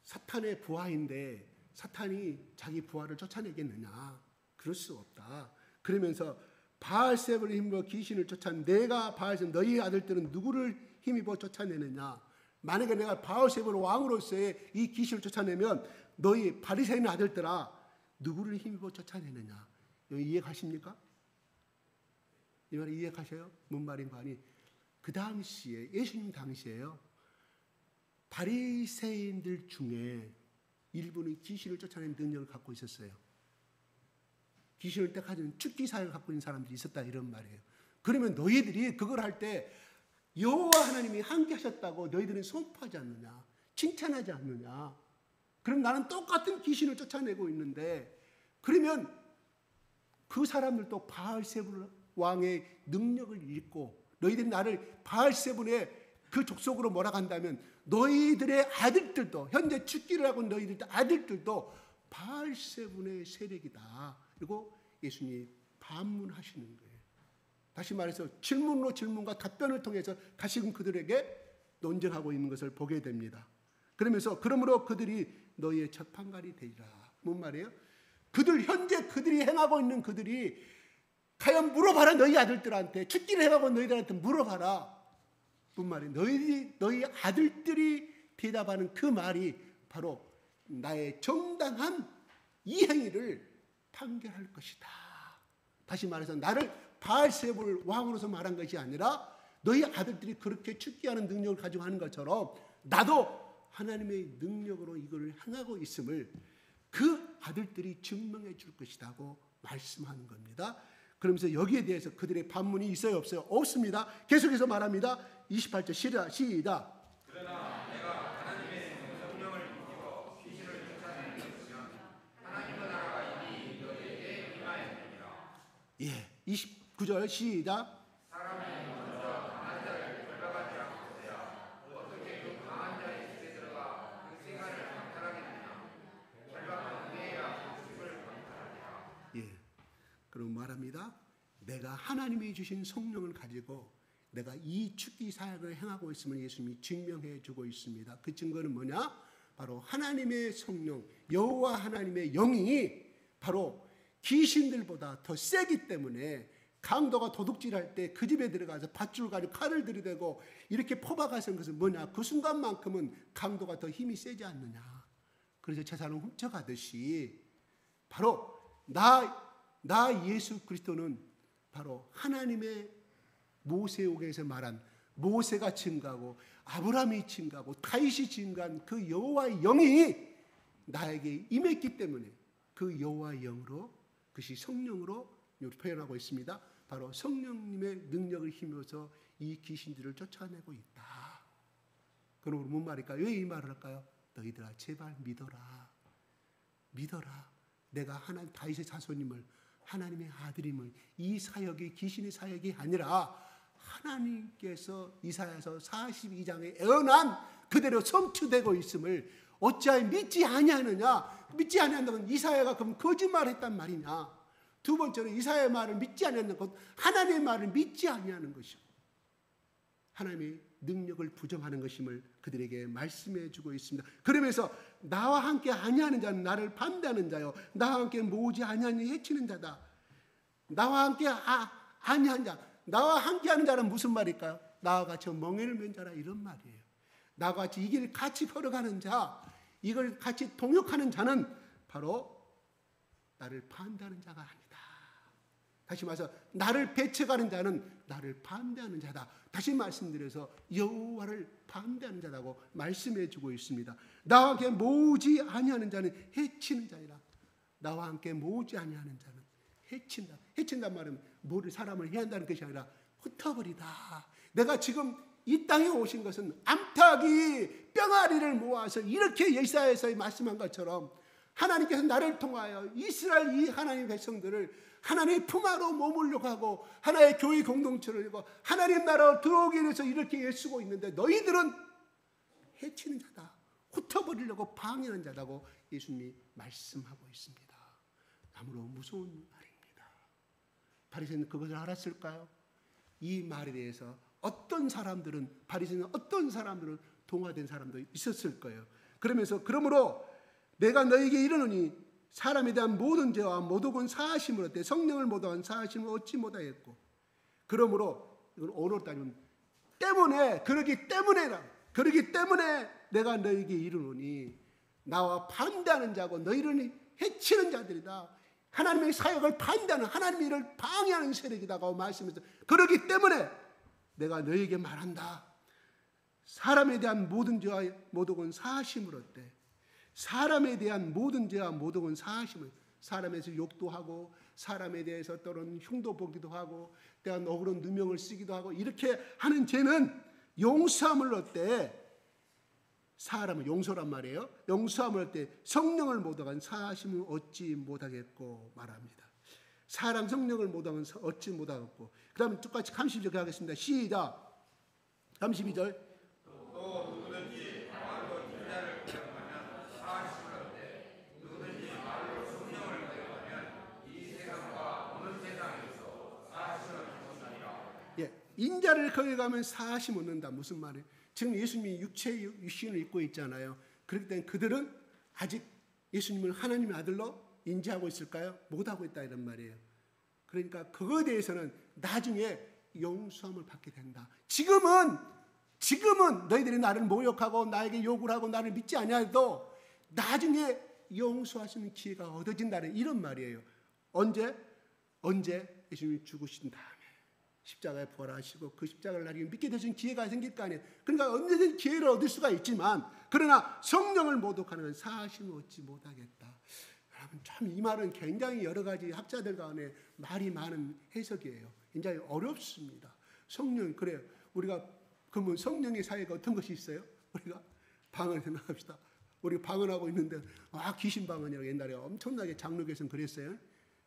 사탄의 부하인데 사탄이 자기 부하를 쫓아내겠느냐. 그럴 수 없다. 그러면서 바알세불을 힘입어 귀신을 쫓아내 내가 바알세불 너희 아들들은 누구를 힘입어 쫓아내느냐. 만약에 내가 바알세불 왕으로서의 이 귀신을 쫓아내면 너희 바리새인 아들들아 누구를 힘입어 쫓아내느냐. 여기 이해가십니까? 이 말이 이해가셔요? 뭔 말인가 하니 그 당시에 예수님 당시에요. 바리새인들 중에 일부는 귀신을 쫓아내는 능력을 갖고 있었어요. 귀신을 때 가진 축기 사역을 갖고 있는 사람들이 있었다 이런 말이에요. 그러면 너희들이 그걸 할 때 여호와 하나님이 함께 하셨다고 너희들은 선포하지 않느냐, 칭찬하지 않느냐. 그럼 나는 똑같은 귀신을 쫓아내고 있는데 그러면 그 사람들도 바알세불 왕의 능력을 잃고 너희들이 나를 바알세불의 그 족속으로 몰아간다면 너희들의 아들들도 현재 축기를 하고 너희들 아들들도 바알세불의 세력이다. 그리고 예수님이 반문하시는 거예요. 다시 말해서 질문으로 질문과 답변을 통해서 다시금 그들에게 논쟁하고 있는 것을 보게 됩니다. 그러면서 그러므로 그들이 너희의 첫판갈이 되리라. 뭔 말이에요? 현재 그들이 행하고 있는 그들이 과연 물어봐라. 너희 아들들한테 축기를 행하고 너희들한테 물어봐라. 뭔 말이에요? 너희 아들들이 대답하는 그 말이 바로 나의 정당한 이 행위를 판결할 것이다. 다시 말해서 나를 바알세불 왕으로서 말한 것이 아니라 너희 아들들이 그렇게 축기하는 능력을 가지고 하는 것처럼 나도 하나님의 능력으로 이걸 행하고 있음을 그 아들들이 증명해 줄 것이라고 말씀하는 겁니다. 그러면서 여기에 대해서 그들의 반문이 있어요 없어요? 없습니다. 계속해서 말합니다. 28절 시작. 그러나 내가 하나님의 성령을 입히고 귀신을 쫓아내는 것이면 하나님의 나라가 이미 너희에게 임하였느니라. 29절 시작. 사람이 먼저 강한 자를 결박하지 않고서야 어떻게 그 강한 자의 집에 들어가 그 생활을 강탈하겠느냐. 결박한 후에야 그 집을 강탈하느니라. 말합니다. 내가 하나님이 주신 성령을 가지고 내가 이 축기 사역을 행하고 있음을 예수님이 증명해 주고 있습니다. 그 증거는 뭐냐? 바로 하나님의 성령, 여호와 하나님의 영이 바로 귀신들보다 더 세기 때문에 강도가 도둑질할 때 그 집에 들어가서 밧줄 가지고 칼을 들이대고 이렇게 포박하는 것은 뭐냐? 그 순간만큼은 강도가 더 힘이 세지 않느냐? 그래서 재산을 훔쳐가듯이 바로 나 예수 그리스도는 바로 하나님의 모세오경에서 말한 모세가 증거하고 아브라함이 증거하고 다윗이 증거한 그 여호와의 영이 나에게 임했기 때문에 그 여호와의 영으로 그것이 성령으로 표현하고 있습니다. 바로 성령님의 능력을 힘입어서 이 귀신들을 쫓아내고 있다. 그럼 뭔 말일까요? 왜 이 말을 할까요? 너희들아 제발 믿어라. 믿어라. 내가 하나님 다윗의 자손임을 하나님의 아들임을 이 사역이 귀신의 사역이 아니라 하나님께서 이사야서 42장에 예언한 그대로 성취되고 있음을 어찌하여 믿지 아니하느냐? 믿지 아니한다면 이사야가 그럼 거짓말했단 말이냐? 두 번째로 이사야의 말을 믿지 아니하는 것, 하나님의 말을 믿지 아니하는 것이고 하나님의 능력을 부정하는 것임을 그들에게 말씀해 주고 있습니다. 그러면서 나와 함께 아니하는 자는 나를 반대하는 자요, 나와 함께 모으지 아니하니 해치는 자다. 나와 함께 아니한 자, 나와 함께하는 자는 무슨 말일까요? 나와 같이 멍에를 맨 자라 이런 말이에요. 나와 같이 이 길을 같이 걸어가는 자, 이걸 같이 동역하는 자는 바로 나를 반대하는 자가 아니다. 다시 말해서 나를 배척하는 자는 나를 반대하는 자다. 다시 말씀드려서 여호와를 반대하는 자라고 말씀해 주고 있습니다. 나와 함께 모으지 아니하는 자는 해치는 자이라. 나와 함께 모으지 아니하는 자는 해친다. 해친단 말은 뭐를 사람을 해한다는 것이 아니라 흩어버리다. 내가 지금 이 땅에 오신 것은 암탉이 뿅아리를 모아서 이렇게 예사에서 말씀한 것처럼 하나님께서 나를 통하여 이스라엘 이 하나님의 백성들을 하나님의 품 안으로 머물려고 하고 하나의 교회 공동체를 이루고 하나님 나라로 들어오기 위해서 이렇게 애쓰고 있는데 너희들은 해치는 자다. 흩어버리려고 방해하는 자라고 예수님이 말씀하고 있습니다. 아무로 무서운 말입니다. 바리새인은 그것을 알았을까요? 이 말에 대해서 어떤 사람들은 바리새인은 어떤 사람들은 동화된 사람도 있었을 거예요. 그러므로 내가 너에게 이르노니 사람에 대한 모든 죄와 모독은 사하심을 얻되 성령을 모독한 사하심을 얻지 못하였고 그러므로 이건 언어로 따지면 그러기 때문에 내가 너에게 이르노니 나와 반대하는 자고 너희를 해치는 자들이다. 하나님의 사역을 반대하는 하나님의 일을 방해하는 세력이다고 말씀해서 그러기 때문에 내가 너에게 말한다. 사람에 대한 모든 죄와 모독은 사하심을 얻되 사람에 대한 모든 죄와 모독은 사하심을 사람에서 욕도 하고 사람에 대해서 때로는 흉도 보기도 하고 때로는 억울한 누명을 쓰기도 하고 이렇게 하는 죄는 용서함을 얻되 사람은 용서란 말이에요. 용서함을 얻되 성령을 모독한 사하심을 얻지 못하겠고 말합니다. 사람 성령을 모독한 얻지 못하겠고 그 다음에 똑같이 32절 하겠습니다. 시작. 32절 또 누구든지 말로 기자를 고용하면 사하심을 얻되 누구든지 말로 성령을 고용하면 이 세상과 어느 세상에서 사하심을 얻으리라. 예, 인자를 거역하면 사하심 얻는다. 무슨 말이에요? 지금 예수님이 육체의 육신을 입고 있잖아요. 그렇기 때문에 그들은 아직 예수님을 하나님의 아들로 인지하고 있을까요? 못하고 있다 이런 말이에요. 그러니까 그거에 대해서는 나중에 용서함을 받게 된다. 지금은 너희들이 나를 모욕하고 나에게 욕을 하고 나를 믿지 아니하도 나중에 용서할 수 있는 기회가 얻어진다는 이런 말이에요. 언제 예수님이 죽으신 다음에 십자가에 부활하시고 그 십자가를 나중에 믿게 되신 기회가 생길 거 아니에요. 그러니까 언제든 기회를 얻을 수가 있지만 그러나 성령을 모독하는 건 사하심을 얻지 못하겠다. 여러분 참 이 말은 굉장히 여러 가지 학자들 간에 말이 많은 해석이에요. 굉장히 어렵습니다. 성령 그래요. 우리가 그러면 성령의 사회가 어떤 것이 있어요? 우리가 방언 생각합시다. 우리 방언하고 있는데 귀신 방언이라고 옛날에 엄청나게 장로교에서는 그랬어요.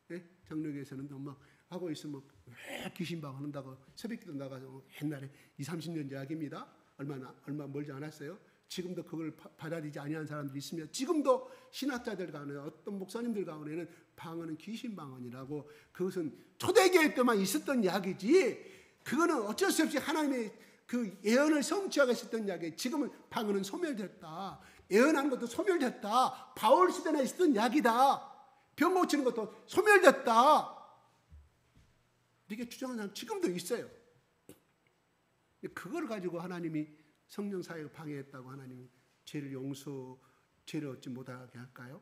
예? 장로교에서는 막 하고 있으면 왜 귀신 방언한다고 새벽기도 나가서 옛날에 20-30년 이야기입니다. 얼마 멀지 않았어요. 지금도 그걸 받아들이지 아니하는 사람들이 있으며 지금도 신학자들 가운데 어떤 목사님들 가운데는 방언은 귀신 방언이라고 그것은 초대교회 때만 있었던 이야기지 그거는 어쩔 수 없이 하나님의 그 예언을 성취하고 있었던 이야기. 지금은 방언은 소멸됐다. 예언하는 것도 소멸됐다. 바울 시대나 있었던 이야기다. 병 고치는 것도 소멸됐다. 이렇게 주장하는 사람 지금도 있어요. 그걸 가지고 하나님이 성령 사역을 방해했다고 하나님이 죄를 얻지 못하게 할까요?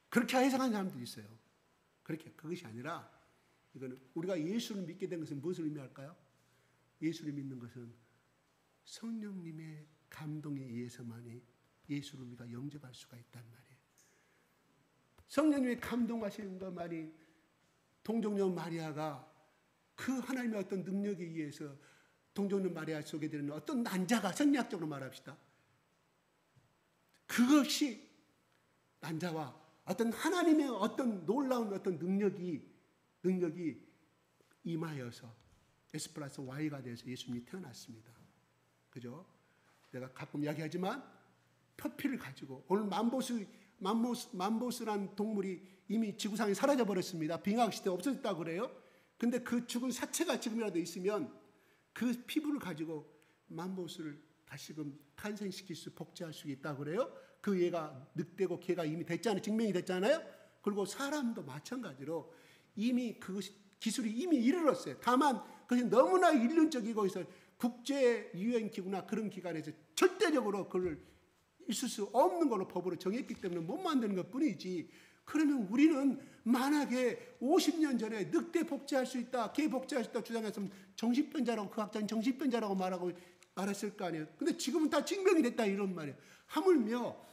그렇게 해석하는 사람도 있어요. 그렇게 그것이 아니라 이거는 우리가 예수를 믿게 된 것은 무엇을 의미할까요? 예수를 믿는 것은 성령님의 감동에 의해서만이 예수를 우리가 영접할 수가 있단 말이에요. 성령님의 감동하시는 것만이 동정녀 마리아가 그 하나님의 어떤 능력에 의해서 동정녀 마리아 속에 들은 어떤 난자가 성리학적으로 말합시다. 그것이 난자와 어떤 하나님의 어떤 놀라운 어떤 능력이 임하여서 S 플러스 Y가 돼서 예수님이 태어났습니다. 그죠? 내가 가끔 이야기하지만 표피를 가지고 오늘 맘보스라는 동물이 이미 지구상에 사라져 버렸습니다. 빙하시대 없어졌다고 그래요. 근데 그 죽은 사체가 지금이라도 있으면 그 피부를 가지고 맘보스를 다시금 탄생시킬 수 복제할 수 있다고 그래요. 그 얘가 늑대고 개가 이미 됐잖아요. 증명이 됐잖아요. 그리고 사람도 마찬가지로 이미 그것이 기술이 이미 이르렀어요. 다만 그것이 너무나 일륜적이고 있어 국제 유엔기구나 그런 기관에서 절대적으로 그걸 있을 수 없는 걸로 법으로 정했기 때문에 못 만드는 것뿐이지. 그러면 우리는 만약에 50년 전에 늑대 복제할 수 있다, 개 복제할 수 있다 주장했으면 정신병자라고 그 학자는 정신병자라고 말했을 거 아니에요. 근데 지금은 다 증명이 됐다 이런 말이에요. 하물며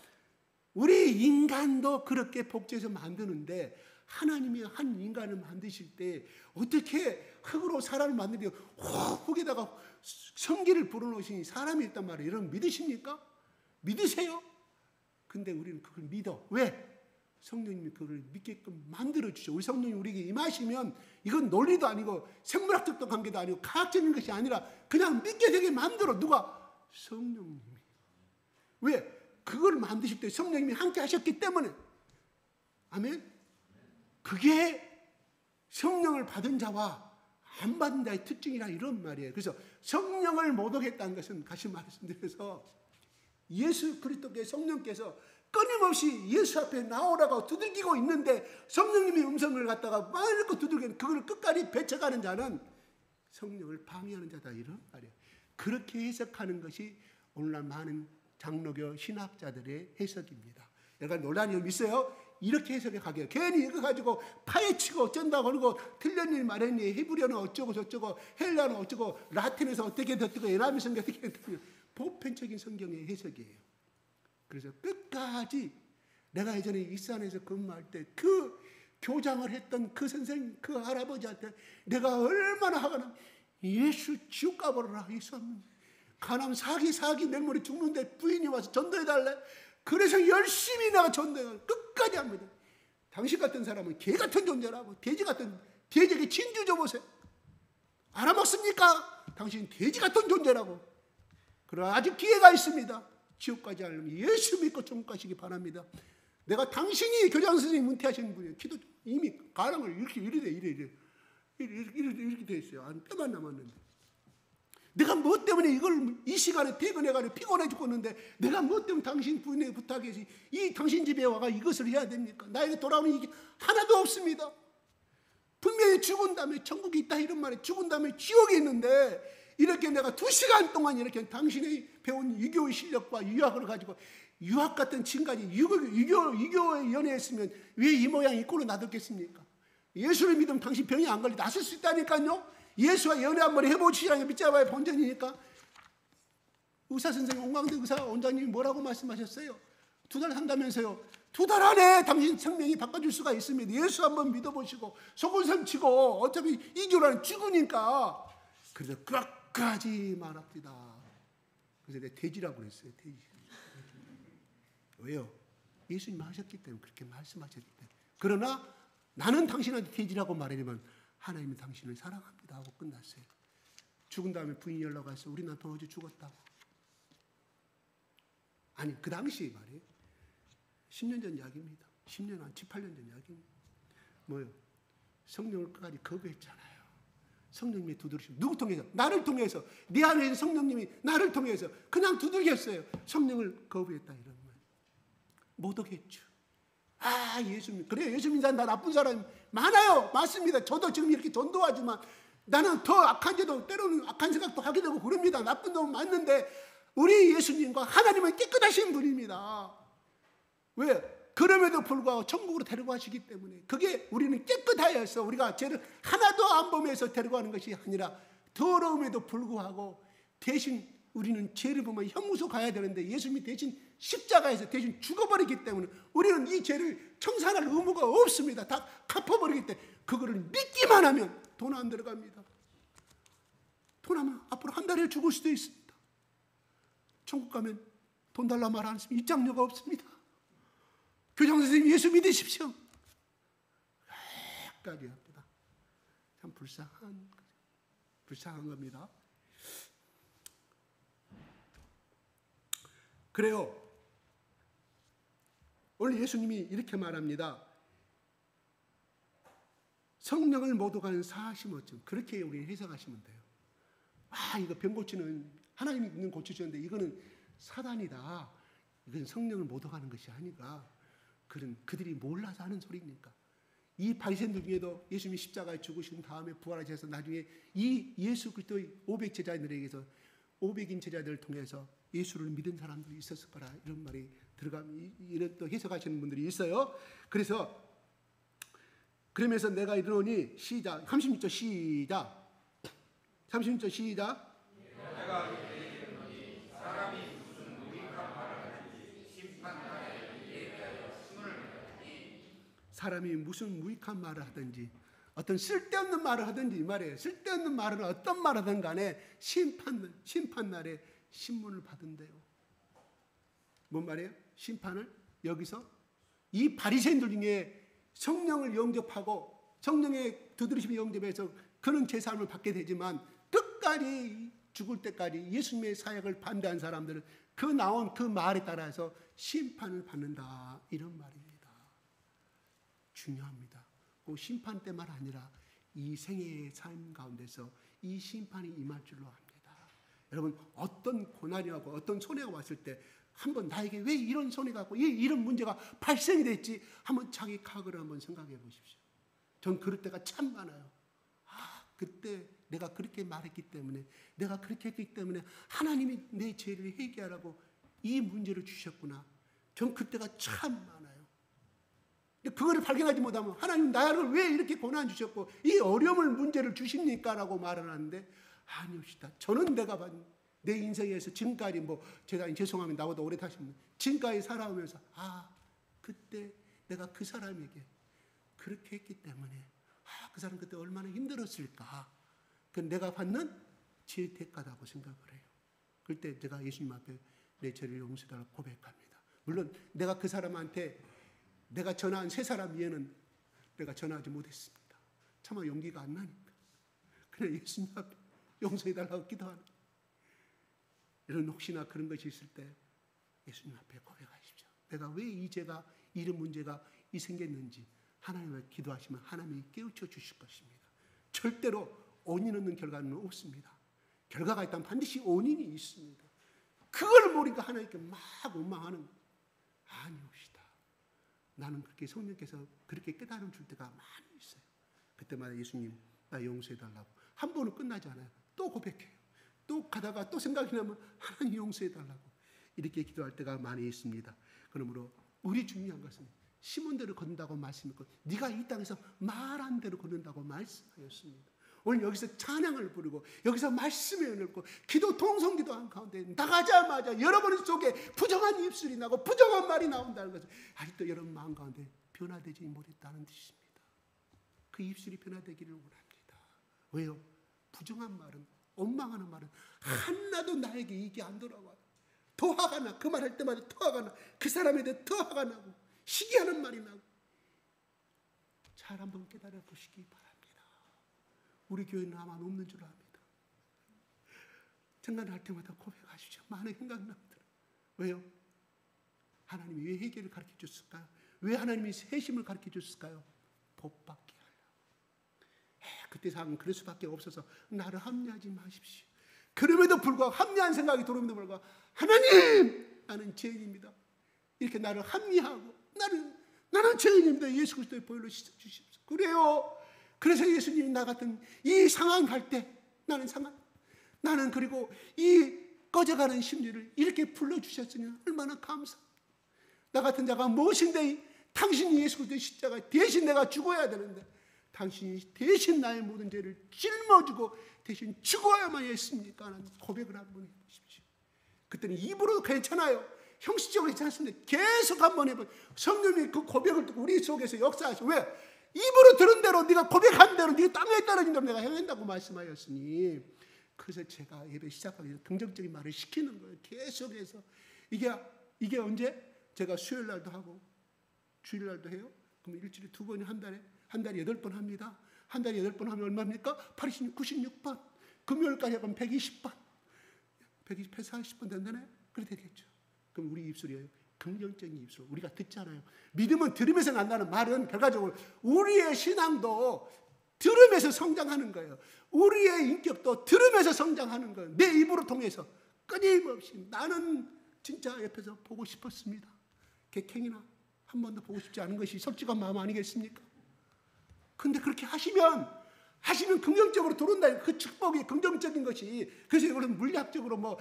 우리 인간도 그렇게 복제해서 만드는데 하나님이 한 인간을 만드실 때 어떻게 흙으로 사람을 만들고 흙에다가 성기를 불어넣으시니 사람이 있단 말이에요. 여러분 믿으십니까? 믿으세요? 근데 우리는 그걸 믿어. 왜? 성령님이 그걸 믿게끔 만들어주죠. 우리 성령이 우리에게 임하시면 이건 논리도 아니고 생물학적도 관계도 아니고 과학적인 것이 아니라 그냥 믿게 되게 만들어. 누가? 성령님이. 왜? 그걸 만드실 때 성령님이 함께 하셨기 때문에. 아멘? 그게 성령을 받은 자와 안 받은 자의 특징이라 이런 말이에요. 그래서 성령을 모독했다는 것은 다시 말씀드려서 예수 그리스도께 성령께서 끊임없이 예수 앞에 나오라고 두들기고 있는데 성령님의 음성을 갖다가 마음껏 두들기는 그걸 끝까지 배쳐가는 자는 성령을 방해하는 자다 이런 말이에요. 그렇게 해석하는 것이 오늘날 많은 장로교 신학자들의 해석입니다. 여러분 논란이 좀 있어요. 이렇게 해석해 가게요. 괜히 이거 가지고 파헤치고 어쩐다고 그러고 틀렸니 말했니 히브리어는 어쩌고 저쩌고 헬라어는 어쩌고 라틴에서 어떻게 됐고 에라미 성경 어떻게 됐고 보편적인 성경의 해석이에요. 그래서 끝까지 내가 예전에 익산에서 근무할 때 그 교장을 했던 그 선생님 그 할아버지한테 내가 얼마나 화가 나 예수 지옥 가버려라 예수 안 가남 사기 맹물이 죽는데 부인이 와서 전도해달래. 그래서 열심히 내가 전도해 끝까지 합니다. 당신 같은 사람은 개 같은 존재라고 돼지에게 진주 줘보세요. 알아먹습니까? 당신 돼지 같은 존재라고. 그러나 아직 기회가 있습니다. 지옥까지 하려면 예수 믿고 천국 가시기 바랍니다. 내가 당신이 교장 선생님 은퇴하시는 분이에요. 기도 이미 가랑을 이렇게 돼 있어요. 뼈만 남았는데. 내가 뭐 때문에 이걸 이 시간에 퇴근해가지고 피곤해 죽겠는데 내가 뭐 때문에 당신 부인에게 부탁해서 이 당신 집에 와가 이것을 해야 됩니까? 나에게 돌아오는 이게 하나도 없습니다. 분명히 죽은 다음에 천국이 있다 이런 말에 죽은 다음에 지옥이 있는데 이렇게 내가 2시간 동안 이렇게 당신의 배운 유교의 실력과 유학을 가지고 유학 같은 지금까지 유교에 연애했으면 왜 이 모양 이 꼴로 놔뒀겠습니까? 예수를 믿으면 당신 병이 안 걸리 낫을 수 있다니까요. 예수와 연애 한번 해보시라는 게 믿자봐야 본전이니까. 의사 선생님 옹광대 의사 원장님이 뭐라고 말씀하셨어요? 2달 산다면서요. 2달 안에 당신 생명이 바꿔줄 수가 있습니다. 예수 한번 믿어보시고 속은셈 치고 어차피 2주일 안에 죽으니까. 그래서 끝까지 말합니다. 그래서 내가 돼지라고 그랬어요. 돼지. 왜요? 예수님 하셨기 때문에 그렇게 말씀하셨기 때문에. 그러나 나는 당신한테 돼지라고 말하려면 하나님은 당신을 사랑합니다 하고 끝났어요. 죽은 다음에 부인이 연락 와서 우리 남편 어제 죽었다고. 아니 그 당시 말이에요. 10년 전 이야기입니다. 10년 한 7, 8년 전 이야기입니다. 뭐요? 성령을 끝까지 거부했잖아요. 성령님이 두드리시고 누구 통해서? 나를 통해서. 내 안에 있는 성령님이 나를 통해서 그냥 두들겼어요. 성령을 거부했다 이런 말. 못 오겠죠. 아 예수님 그래 예수님 나 나쁜 사람 많아요. 맞습니다. 저도 지금 이렇게 전도하지만 나는 더 악한 짓도 때로는 악한 생각도 하게 되고 그럽니다. 나쁜 놈은 맞는데 우리 예수님과 하나님은 깨끗하신 분입니다. 왜? 그럼에도 불구하고 천국으로 데려가시기 때문에 그게 우리는 깨끗하여서 우리가 죄를 하나도 안 범해서 데려가는 것이 아니라 더러움에도 불구하고 대신 우리는 죄를 보면 형무소 가야 되는데 예수님이 대신 십자가에서 대신 죽어버리기 때문에 우리는 이 죄를 청산할 의무가 없습니다. 다 갚아버리기 때문에 그거를 믿기만 하면 돈 안 들어갑니다. 돈 하면 앞으로 한 달에 죽을 수도 있습니다. 천국 가면 돈 달라 말 안 했으면 입장료가 없습니다. 교장 선생님 예수 믿으십시오. 까지 합니다. 참 불쌍한 겁니다. 그래요. 오늘 예수님이 이렇게 말합니다. 성령을 모독하는 사심어증. 그렇게 우리 해석하시면 돼요. 아 이거 병 고치는 하나님이 있는 고치시는데 이거는 사단이다. 이건 성령을 모독하는 것이 아니라 그들이 몰라서 하는 소리니까. 이 바리새인들 중에도 예수님이 십자가에 죽으신 다음에 부활하셔서 나중에 이 예수 그리스도의 500 제자들에게서 500인 제자들을 통해서 예수를 믿은 사람도 있었을 거라 이런 말이 이런 또 해석하시는 분들이 있어요. 그러면서 내가 이르노니 시작 36절 시작 36절 시작 내가 이르노니 사람이 무슨 무익한 말을 하든지 심판날에 이에 대하여 심문을 맺으니 사람이 무슨 무익한 말을 하든지 어떤 쓸데없는 말을 하든지 이 말이에요. 쓸데없는 말은 어떤 말 하든 간에 심판날에 신문을 받은대요. 뭔 말이에요? 심판을 여기서 이 바리새인들 중에 성령을 영접하고 성령의 두드리심을 영접해서 그런 제사함을 받게 되지만 끝까지 죽을 때까지 예수님의 사역을 반대한 사람들은 그 나온 그 말에 따라서 심판을 받는다 이런 말입니다. 중요합니다. 그 심판 때만 아니라 이 생애의 삶 가운데서 이 심판이 임할 줄로 압니다. 여러분 어떤 고난이하고 어떤 손해가 왔을 때 한번 나에게 왜 이런 손해가 왔고 이런 문제가 발생이 됐지 한번 자기 과거를 한번 생각해 보십시오. 전 그럴 때가 참 많아요. 그때 내가 그렇게 말했기 때문에 내가 그렇게 했기 때문에 하나님이 내 죄를 회개하라고 이 문제를 주셨구나. 전 그때가 참 많아요. 근데 그거를 발견하지 못하면 하나님 나를 왜 이렇게 고난 주셨고 이 어려움을 문제를 주십니까? 라고 말을 하는데 아니옵시다. 저는 내가 내 인생에서 지금까지 제가 죄송하면 나보다 오래 사시면 지금까지 살아오면서 그때 내가 그 사람에게 그렇게 했기 때문에 그 사람 그때 얼마나 힘들었을까. 그 내가 받는 죄의 대가다고 생각을 해요. 그럴 때 제가 예수님 앞에 내 죄를 용서해달라고 고백합니다. 물론 내가 그 사람한테 내가 전화한 세 사람 위에는 내가 전화하지 못했습니다. 차마 용기가 안 나니까. 그냥 예수님 앞에 용서해달라고 기도하는. 이런 혹시나 그런 것이 있을 때 예수님 앞에 고백하십시오. 내가 왜 이 죄가 이런 문제가 생겼는지 하나님을 기도하시면 하나님이 깨우쳐 주실 것입니다. 절대로 원인 없는 결과는 없습니다. 결과가 있다면 반드시 원인이 있습니다. 그걸 모르니까 하나님께 막 원망하는 아니옵시다. 나는 그렇게 성령께서 그렇게 깨달음 줄 때가 많이 있어요. 그때마다 예수님 나 용서해달라고. 한 번은 끝나지 않아요. 또 고백해요. 또 가다가 또 생각이 나면 하나님 용서해달라고 이렇게 기도할 때가 많이 있습니다. 그러므로 우리 중요한 것은 심은 대로 걷는다고 말씀했고 네가 이 땅에서 말한 대로 걷는다고 말씀하였습니다. 오늘 여기서 찬양을 부르고 여기서 말씀을 읽고 기도 통성기도 한 가운데 나가자마자 여러분 속에 부정한 입술이 나고 부정한 말이 나온다는 것은 아직도 여러분 마음 가운데 변화되지 못했다는 뜻입니다. 그 입술이 변화되기를 원합니다. 왜요? 부정한 말은 원망하는 말은 하나도 나에게 이익이 안 돌아와요. 더 화가 나. 그 말할 때마다 더 화가 나. 그 사람에 대해 더 화가 나고 시기하는 말이 나고. 잘 한번 깨달아 보시기 바랍니다. 우리 교회는 아마 없는 줄 압니다. 생각날 때마다 고백하시죠. 많은 생각납니다. 왜요? 하나님이 왜 회개를 가르쳐 줬을까요? 왜 하나님이 회심을 가르쳐 줬을까요? 복받게 하려. 그때 상황은 그럴 수밖에 없어서 나를 합리하지 마십시오. 그럼에도 불구하고 합리한 생각이 들어옴에도 불구하고 하나님, 나는 죄인입니다. 이렇게 나를 합리하고 나는 죄인입니다. 예수 그리스도의 보혈로 씻어 주십시오. 그래요. 그래서 예수님이 나 같은 이 상황 갈 때 나는 그리고 이 꺼져가는 심리를 이렇게 불러주셨으니 얼마나 감사합니다. 나 같은 자가 무엇인데 당신이 예수 그리스도의 십자가 대신 내가 죽어야 되는데 당신이 대신 나의 모든 죄를 짊어지고 대신 죽어야만 했습니까? 하는 고백을 한번 해보십시오. 그때는 입으로도 괜찮아요. 형식적으로 괜찮습니다. 계속 한번 해보세요. 성령이 그 고백을 듣고 우리 속에서 역사하시고, 왜? 입으로 들은 대로 네가 고백한 대로 네가 땅에 떨어진 대로 내가 행한다고 말씀하였으니, 그래서 제가 예배 시작하기 전에 긍정적인 말을 시키는 거예요. 계속해서. 이게 언제? 제가 수요일 날도 하고 주일 날도 해요. 그럼 일주일에 2번이 한 달에 8번 합니다. 한 달에 8번 하면 얼마입니까? 86, 96번. 금요일까지 하면 120번. 140번 된다네? 그래 되겠죠. 그럼 우리 입술이에요. 긍정적인 입술. 우리가 듣잖아요. 믿음은 들으면서 난다는 말은 결과적으로 우리의 신앙도 들으면서 성장하는 거예요. 우리의 인격도 들으면서 성장하는 거예요. 내 입으로 통해서 끊임없이. 나는 진짜 옆에서 보고 싶었습니다. 객행이나 한 번도 보고 싶지 않은 것이 솔직한 마음 아니겠습니까? 근데 그렇게 하시면 긍정적으로 들어온다. 그 축복이 긍정적인 것이. 그래서 이거는 물리학적으로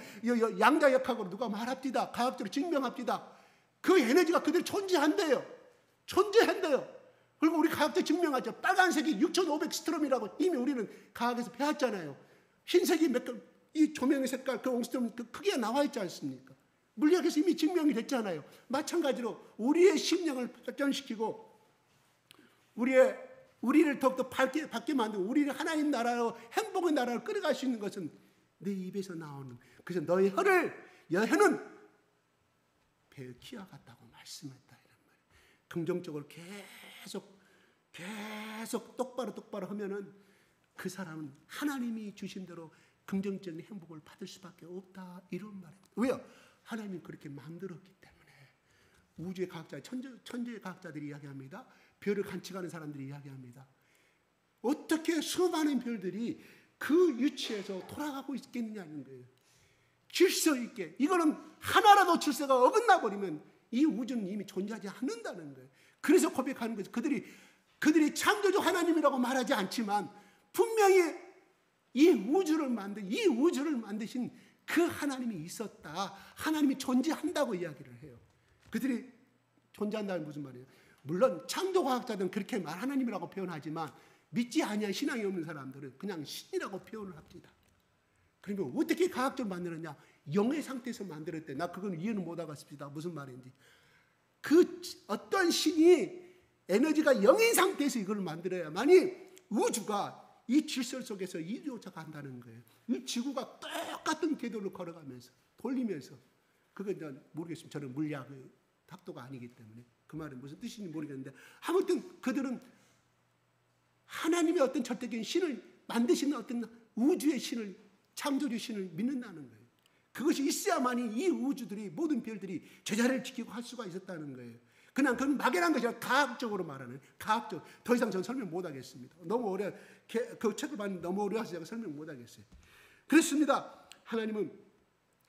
양자역학으로 누가 말합디다. 과학적으로 증명합디다. 그 에너지가 그대로 존재한대요. 그리고 우리 과학적 증명하죠. 빨간색이 6500스트롬이라고 이미 우리는 과학에서 배웠잖아요. 흰색이 이 조명의 색깔, 그 옹스트롬 그 크기가 나와 있지 않습니까? 물리학에서 이미 증명이 됐잖아요. 마찬가지로 우리의 심령을 발전시키고 우리를 더욱더 밝게 만들고 우리를 하나님 나라로 행복의 나라로 끌어갈 수 있는 것은 내 입에서 나오는. 그래서 너의 혀는 배의 키와 같다고 말씀했다 이런 말이에요. 긍정적으로 계속 똑바로 하면은 그 사람은 하나님이 주신 대로 긍정적인 행복을 받을 수밖에 없다 이런 말이에요. 왜요? 하나님이 그렇게 만들었기 때문에. 우주의 과학자, 천재의 과학자들이 이야기합니다. 별을 관측하는 사람들이 이야기합니다. 어떻게 수많은 별들이 그 위치에서 돌아가고 있겠느냐는 거예요. 질서 있게. 이거는 하나라도 질서가 어긋나 버리면 이 우주는 이미 존재하지 않는다는 거예요. 그래서 고백하는 거죠. 그들이 창조주 하나님이라고 말하지 않지만 분명히 이 우주를 만드신 그 하나님이 있었다. 하나님이 존재한다고 이야기를 해요. 그들이 존재한다는 무슨 말이에요? 물론 창조과학자들은 그렇게 하나님이라고 표현하지만 믿지 아니한 신앙이 없는 사람들은 그냥 신이라고 표현을 합니다. 그러면 어떻게 과학적으로 만들었냐? 영의 상태에서 만들었대. 나 그건 이해는 못하겠습니다. 무슨 말인지. 그 어떤 신이 에너지가 영의 상태에서 이걸 만들어야만이 우주가 이 질서 속에서 이루어져 간다는 거예요. 이 지구가 똑같은 궤도를 걸어가면서 돌리면서. 그건 모르겠습니다. 저는 물리학의 탑도가 아니기 때문에 그 말은 무슨 뜻인지 모르겠는데 아무튼 그들은 하나님의 어떤 절대적인 신을 만드시는 어떤 우주의 신을, 창조주 신을 믿는다는 거예요. 그것이 있어야만이 이 우주들이, 모든 별들이 제자리를 지키고 할 수가 있었다는 거예요. 그냥 그건 막연한 것이 아니라 과학적으로 말하는, 과학적. 더 이상 저는 설명 못 하겠습니다. 너무 그 책을 봤는데 너무 어려워서 제가 설명 못 하겠어요. 그렇습니다. 하나님은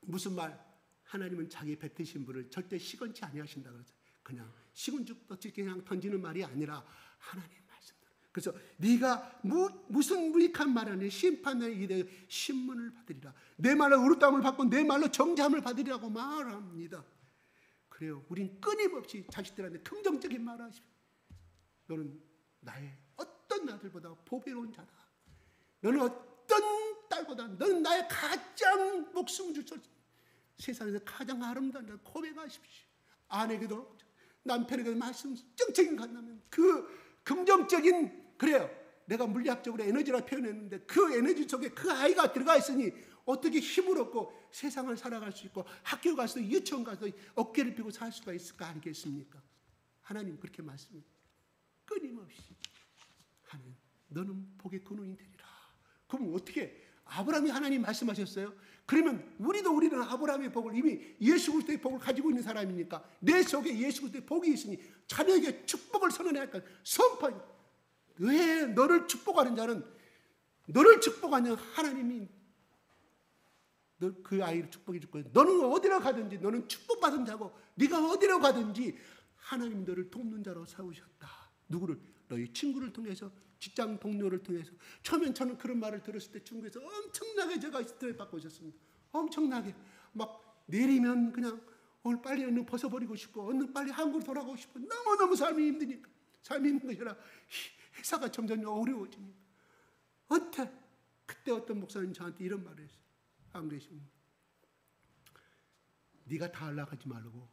무슨 말? 하나님은 자기 뱉으신 분을 절대 시건치 아니하신다 그러죠. 그냥 식은 죽듯이 그냥 던지는 말이 아니라 하나님 말씀대로. 그래서 네가 무슨 무익한 말하니 심판의 이래 신문을 받으리라. 내 말로 의롭다함을 받고 내 말로 정죄함을 받으리라고 말합니다. 그래요. 우린 끊임없이 자식들한테 긍정적인 말을 하십시오. 너는 나의 어떤 아들보다 보배로운 자다. 너는 어떤 딸보다 너는 나의 가장 목숨을 줄 수 없어. 세상에서 가장 아름다운 자 고백하십시오. 아내에게도 남편에게도 말씀 정책인 간다면 그 긍정적인, 그래요. 내가 물리학적으로 에너지라 표현했는데 그 에너지 속에 그 아이가 들어가 있으니 어떻게 힘을 얻고 세상을 살아갈 수 있고 학교 가서 유치원 가서 어깨를 펴고 살 수가 있을까 아니겠습니까? 하나님 그렇게 말씀해. 끊임없이 하나님 너는 복의 근원이 되리라. 그럼 어떻게 아브라함이 하나님 말씀하셨어요. 그러면 우리는 아브라함의 복을 이미 예수 그리스도의 복을 가지고 있는 사람이니까 내 속에 예수 그리스도의 복이 있으니 자녀에게 축복을 선언해야 할까? 선포. 왜 너를 축복하는 자는 너를 축복하는 하나님이 너 그 아이를 축복해 줄 거야. 너는 어디로 가든지 너는 축복받은 자고 네가 어디로 가든지 하나님 너를 돕는 자로 세우셨다. 누구를? 너희 친구를 통해서, 직장 동료를 통해서. 처음엔 저는 그런 말을 들었을 때 중국에서 엄청나게 제가 스트레스 받고 있었습니다. 엄청나게 막 내리면 그냥 오늘 빨리 얼른 벗어버리고 싶고 얼른 빨리 한국으로 돌아가고 싶고 너무너무 삶이 힘드니까. 삶이 힘든 것이 아니라 회사가 점점 어려워지니까. 그때 어떤 목사님 저한테 이런 말을 했어요. 안 그러십니까? 네가 다 올라가지 말고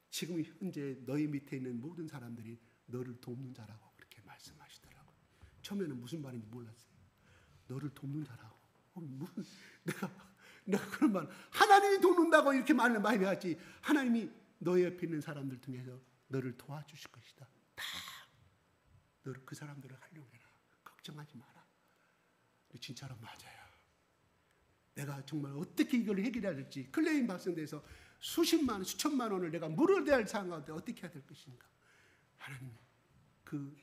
지금 현재 너희 밑에 있는 모든 사람들이 너를 돕는 자라고 그렇게 말씀하시더라고요. 처음에는 무슨 말인지 몰랐어요. 너를 돕는 자라고. 무슨 내가 그런 말, 하나님이 돕는다고 이렇게 말을 많이 해야지. 하나님이 너희 옆에 있는 사람들 통해서 너를 도와주실 것이다. 다 너를 그 사람들을 활용해라. 걱정하지 마라. 진짜로 맞아요. 내가 정말 어떻게 이걸 해결해야 될지, 클레임 발생돼서 수십만, 수천만 원을 내가 물어야 할 상황 가운데 어떻게 해야 될 것인가. 하나님, 그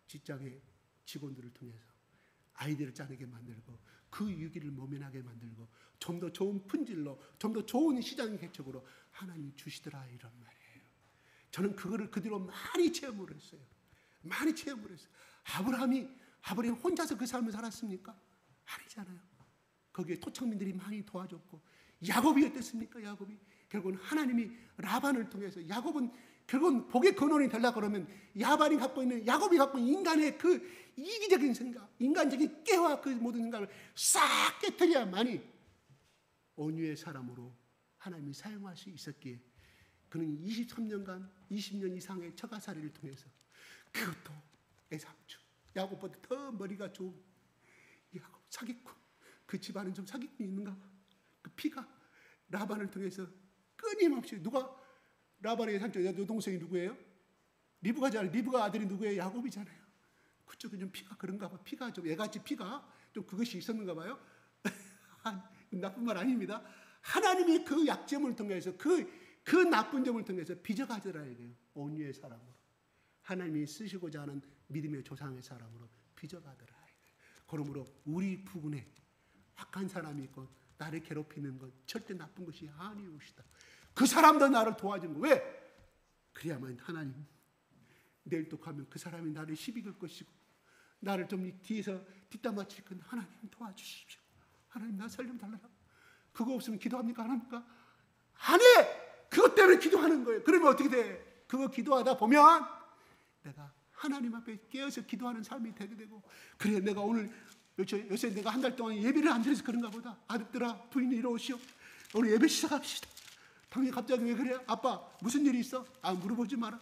직장의 직원들을 통해서 아이디어를 짜내게 만들고 그 위기를 모면하게 만들고 좀 더 좋은 품질로, 좀 더 좋은 시장 개척으로 하나님이 주시더라, 이런 말이에요. 저는 그거를 그 뒤로 많이 체험을 했어요. 많이 체험을 했어요. 아브라함이 혼자서 그 삶을 살았습니까? 아니잖아요. 거기에 토착민들이 많이 도와줬고, 야곱이 어땠습니까? 야곱이 결국은 하나님이 라반을 통해서, 야곱은 결국은 복의 근원이 되려고 그러면 야곱이 갖고 있는 인간의 그 이기적인 생각, 인간적인 깨와 그 모든 생각을 싹 깨뜨려야만이 온유의 사람으로 하나님이 사용할 수 있었기에 그는 23년간 20년 이상의 처가살이를 통해서, 그것도 애삼촌 야곱보다 더 머리가 좋은 야곱 사기꾼, 그 집안은 좀 사기꾼이 있는가 봐. 그 피가 라반을 통해서 끊임없이, 누가 라반의 삼촌 여동생이 누구예요? 리브가잖아요. 리브가 아들이 누구예요? 야곱이잖아요. 그쪽에 좀 피가 그런가 봐. 피가 좀 애같이 피가 좀 그것이 있었는가 봐요. 나쁜 말 아닙니다. 하나님이 그 약점을 통해서 그 나쁜 점을 통해서 빚어가더라 이거예요. 온유의 사람으로, 하나님이 쓰시고자 하는 믿음의 조상의 사람으로 빚어가더라. 그러므로 우리 부근에 악한 사람이 있고 나를 괴롭히는 것 절대 나쁜 것이 아니오시다. 그 사람도 나를 도와주는 거. 왜? 그래야만 하나님 내일 또 가면 그 사람이 나를 시비 걸 것이고 나를 좀 뒤에서 뒷담 맞힐 건데 하나님 도와주십시오. 하나님 나 살림 달라라. 그거 없으면 기도합니까? 안 합니까? 안 해! 그것 때문에 기도하는 거예요. 그러면 어떻게 돼? 그거 기도하다 보면 내가 하나님 앞에 깨어서 기도하는 삶이 되게 되고, 그래 내가 오늘 요새 내가 한 달 동안 예배를 안 드려서 그런가 보다. 아들들아, 부인이 이러오시오. 오늘 예배 시작합시다. 당연히 갑자기 왜 그래? 아빠 무슨 일이 있어? 물어보지 마라.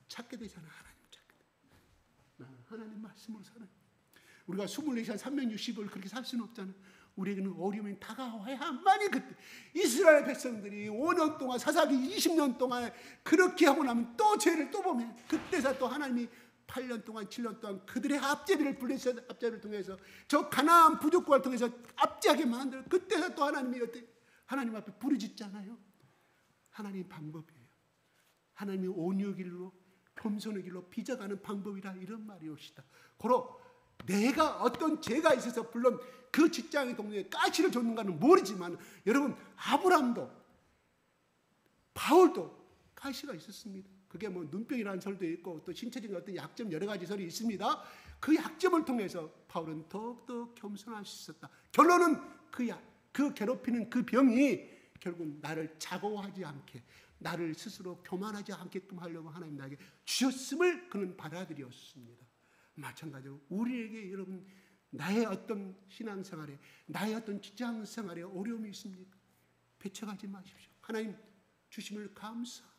찾게 되잖아. 하나님 찾게 돼. 하나님 말씀으로 살아요. 우리가 24시간 360을 그렇게 살 수는 없잖아. 우리에게는 어려움이 다가와야만이 그때 이스라엘 백성들이 5년 동안, 사사기 20년 동안 그렇게 하고 나면 또 죄를 또 보면 그때서 또 하나님이 8년 동안 7년 동안 그들의 앞제비를 불리셔서 앞제비를 통해서 저 가나안 부족국을 통해서 앞지하게 만들어. 그때서 또 하나님이 하나님 앞에 부르짖잖아요. 하나님 방법이에요. 하나님이 온유의 길로, 겸손의 길로 빚어가는 방법이라, 이런 말이 옵시다. 고로 내가 어떤 죄가 있어서 물론 그 직장의 동료에 가시를 줬는가는 모르지만, 여러분 아브람도 바울도 가시가 있었습니다. 그게 뭐 눈병이라는 설도 있고 또 신체적인 어떤 약점 여러 가지 설이 있습니다. 그 약점을 통해서 바울은 더욱더 겸손할 수 있었다. 결론은 그 괴롭히는 그 병이 결국 나를 자고하지 않게, 나를 스스로 교만하지 않게끔 하려고 하나님 나에게 주셨음을 그는 받아들였습니다. 마찬가지로 우리에게 여러분 나의 어떤 신앙생활에, 나의 어떤 직장생활에 어려움이 있습니까? 배척하지 마십시오. 하나님 주심을 감사합니다.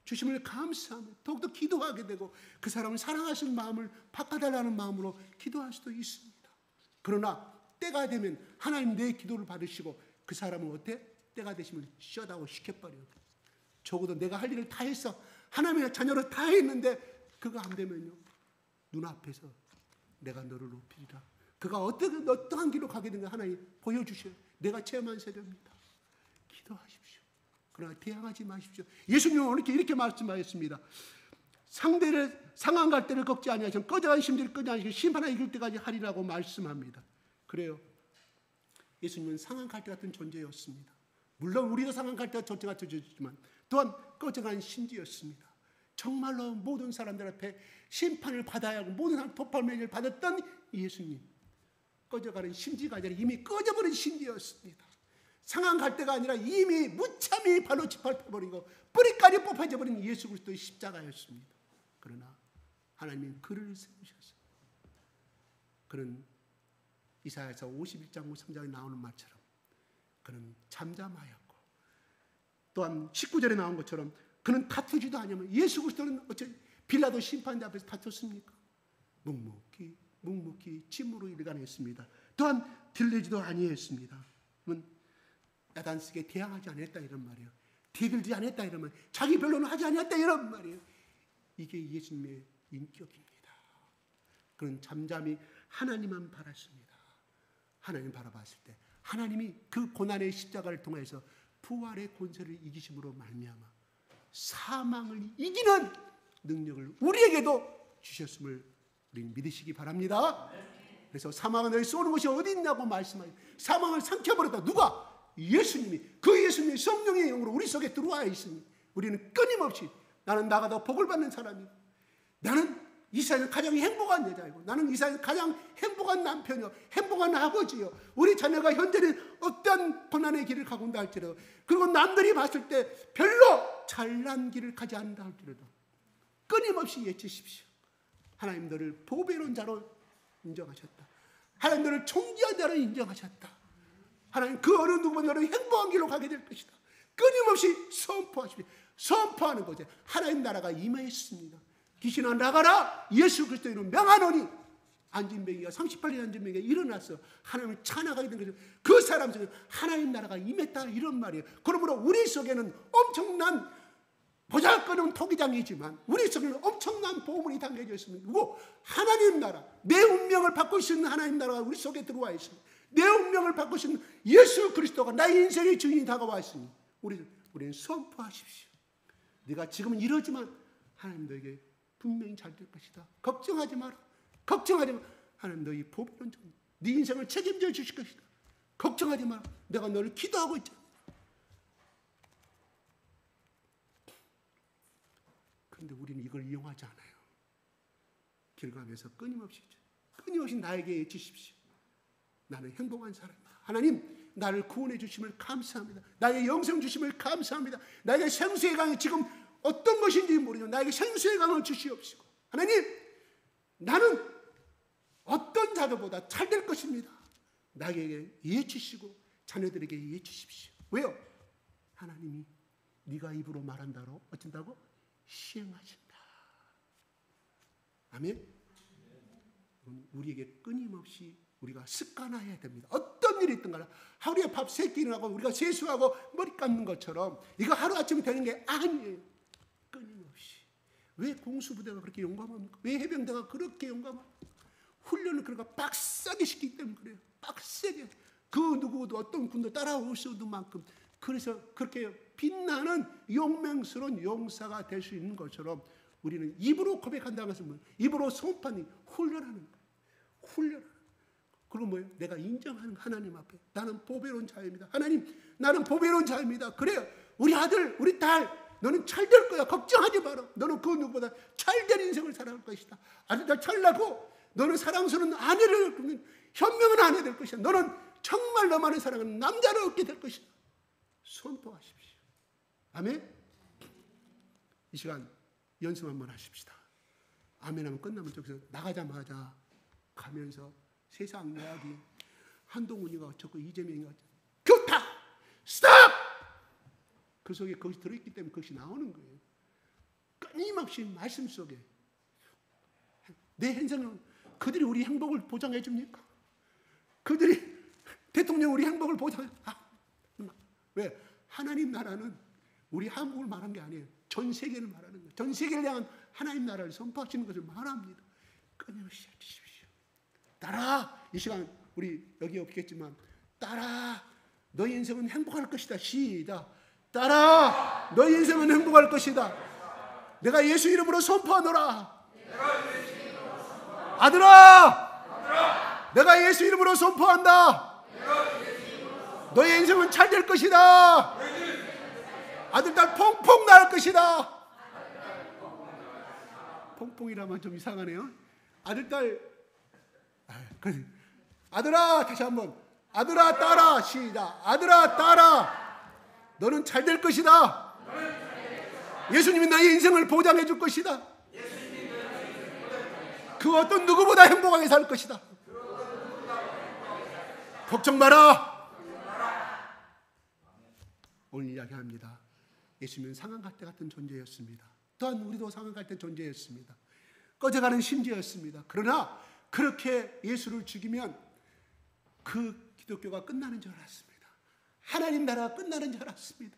주심을 감사하며 더욱더 기도하게 되고 그 사람을 사랑하시는 마음을 바꿔달라는 마음으로 기도할 수도 있습니다. 그러나 때가 되면 하나님 내 기도를 받으시고 그 사람은 어때? 때가 되시면 셧아웃 시켜버려요. 적어도 내가 할 일을 다 했어. 하나님의 자녀를 다 했는데 그거 안 되면요, 눈앞에서 내가 너를 높이리라. 그 그가 어떠한 길로 가게 된가 하나님 보여주셔요. 내가 체험한 세대입니다. 기도하십시오. 그러나 대항하지 마십시오. 예수님은 이렇게 말씀하셨습니다. 상대를 상한 갈 때를 걷지 아니하시면 꺼져간 심지를 끄지 아니하시고 심판하여 이길 때까지 하리라고 말씀합니다. 그래요. 예수님은 상한 갈대 같은 존재였습니다. 물론 우리도 상한 갈대 같은 존재였지만 또한 꺼져간 심지였습니다. 정말로 모든 사람들 앞에 심판을 받아야 하고 모든 사람 도팔매를 받았던 예수님, 꺼져가는 심지가 아니라 이미 꺼져버린 심지였습니다. 상한 갈대가 아니라 이미 무참히 발로 짓밟혀버리고 뿌리까지 뽑혀져 버린 예수 그리스도의 십자가였습니다. 그러나 하나님이 그를 세우셨어요. 그는 이사야서 51장 53장에 나오는 말처럼 그는 잠잠하였고, 또한 19절에 나온 것처럼 그는 다투지도 않으면, 예수 그리스도는 어째 빌라도 심판대 앞에서 다퉜습니까? 묵묵히 침으로 일관했습니다. 또한 들리지도 아니했습니다. 야단스게 대항하지 않았다 이런 말이에요. 대들지 않았다 이런 말, 자기 변론을 하지 않았다 이런 말이에요. 이게 예수님의 인격입니다. 그는 잠잠히 하나님만 바랐습니다. 하나님 바라봤을 때 하나님이 그 고난의 십자가를 통해서 부활의 권세를 이기심으로 말미암아 사망을 이기는 능력을 우리에게도 주셨음을 우리는 믿으시기 바랍니다. 그래서 사망은 너희 쏘는 곳이 어디 있냐고 말씀하여 사망을 삼켜버렸다. 누가? 예수님이. 그 예수님이 성령의 영으로 우리 속에 들어와 있으니 우리는 끊임없이 나는 나가다 복을 받는 사람이고, 나는 이 세상에서 가장 행복한 여자이고, 나는 이 세상에서 가장 행복한 남편이요 행복한 아버지요, 우리 자녀가 현재는 어떤 고난의 길을 가고 온다 할지라도, 그리고 남들이 봤을 때 별로 잘난 길을 가지 않는다 할지라도 끊임없이 외치십시오. 하나님 너를 보배로운 자로 인정하셨다. 하나님 너를 존귀한 자로 인정하셨다. 하나님 그 어느 누구보다 너를 행복한 길로 가게 될 것이다. 끊임없이 선포하십시오. 선포하는 것에 하나님 나라가 임하였습니다. 귀신아 나가라. 예수 그리스도 이름 명하노니 안진뱅이가 38년 안진뱅이가 일어나서 하나님을 찬양하게 된 거죠. 그 사람 속에 하나님 나라가 임했다 이런 말이에요. 그러므로 우리 속에는 엄청난 보잘것없는 토기장이지만 우리 속에는 엄청난 보물이 담겨져 있습니다. 그리고 하나님 나라, 내 운명을 바꿀 수 있는 하나님 나라가 우리 속에 들어와 있습니다. 내 운명을 바꿀 수 있는 예수 그리스도가 나의 인생의 주인이 다가와 있으니 우리는 선포하십시오. 네가 지금은 이러지만 하나님 너에게 분명히 잘 될 것이다. 걱정하지 마라. 걱정하지 마라. 하나님 너희 보배로운 종, 네 인생을 책임져 주실 것이다. 걱정하지 마라. 내가 너를 기도하고 있잖아. 그런데 우리는 이걸 이용하지 않아요. 길 가면서 끊임없이 나에게 외치십시오. 나는 행복한 사람이다. 하나님 나를 구원해 주심을 감사합니다. 나에게 영생 주심을 감사합니다. 나에게 생수의 강이 지금 어떤 것인지 모르지만 나에게 생수의 강을 주시옵시고, 하나님 나는 어떤 자들보다 잘 될 것입니다. 나에게 예치시고 자녀들에게 예치십시오. 왜요? 하나님이 네가 입으로 말한다로 어쩐다고? 시행하신다. 아멘. 우리에게 끊임없이 우리가 습관화해야 됩니다. 어떤 일이 있든 간에 하루에 밥 3끼 하고 우리가 세수하고 머리 감는 것처럼 이거 하루아침에 되는 게 아니에요. 끊임없이. 왜 공수부대가 그렇게 용감합니까? 왜 해병대가 그렇게 용감합니까? 훈련을 그러니까 빡세게 시키기 때문에 그래요. 빡세게. 그 누구도 어떤 군도 따라올 수 없는 만큼. 그래서 그렇게 빛나는 용맹스러운 용사가 될 수 있는 것처럼 우리는 입으로 고백한다는 것은 입으로 선포하는 훈련하는 거예요. 훈련하는. 그리고 뭐예요? 내가 인정하는 하나님 앞에 나는 보배로운 자입니다. 하나님 나는 보배로운 자입니다. 그래요. 우리 아들 우리 딸 너는 잘 될 거야. 걱정하지 마라. 너는 그 누구보다 잘된 인생을 살아갈 것이다. 아들 잘나고 너는 사랑스러운 아내를 얻는 현명한 아내 될 것이다. 너는 정말 너만을 사랑하는 남자를 얻게 될 것이다. 선포하십시오. 아멘. 이 시간 연습 한번 하십시다. 아멘하면 끝나면 저기서 나가자마자 가면서 세상 이야기 한동훈이가 어쩌고 이재명이가 어쩌고 교타 스탑 그 속에 그것이 들어있기 때문에 그것이 나오는 거예요. 끊임없이 말씀 속에 내 인생은 그들이 우리 행복을 보장해 줍니까? 그들이 대통령 우리 행복을 보장해 왜? 하나님 나라는 우리 한국을 말한 게 아니에요. 전 세계를 말하는 거예요. 전 세계를 향한 하나님 나라를 선포하시는 것을 말합니다. 끊임없이 해주십시오. 따라. 이 시간 우리 여기 없겠지만 따라. 너희 인생은 행복할 것이다. 시작. 따라. 너희 인생은 행복할 것이다. 내가 예수 이름으로 선포하노라. 아들아, 내가 예수 이름으로 선포한다. 너희 인생은 잘 될 것이다. 아들, 딸 퐁퐁 날 것이다. 퐁퐁이라면 좀 이상하네요. 아들, 딸, 아들아, 다시 한번. 아들아, 따라. 시작. 아들아, 따라. 너는 잘 될 것이다. 예수님이 너의 인생을 보장해 줄 것이다. 그 어떤 누구보다 행복하게 살 것이다. 걱정 마라. 오늘 이야기합니다. 예수님은 상한갈대 같은 존재였습니다. 또한 우리도 상한갈대 존재였습니다. 꺼져가는 심지였습니다. 그러나 그렇게 예수를 죽이면 그 기독교가 끝나는 줄 알았습니다. 하나님 나라가 끝나는 줄 알았습니다.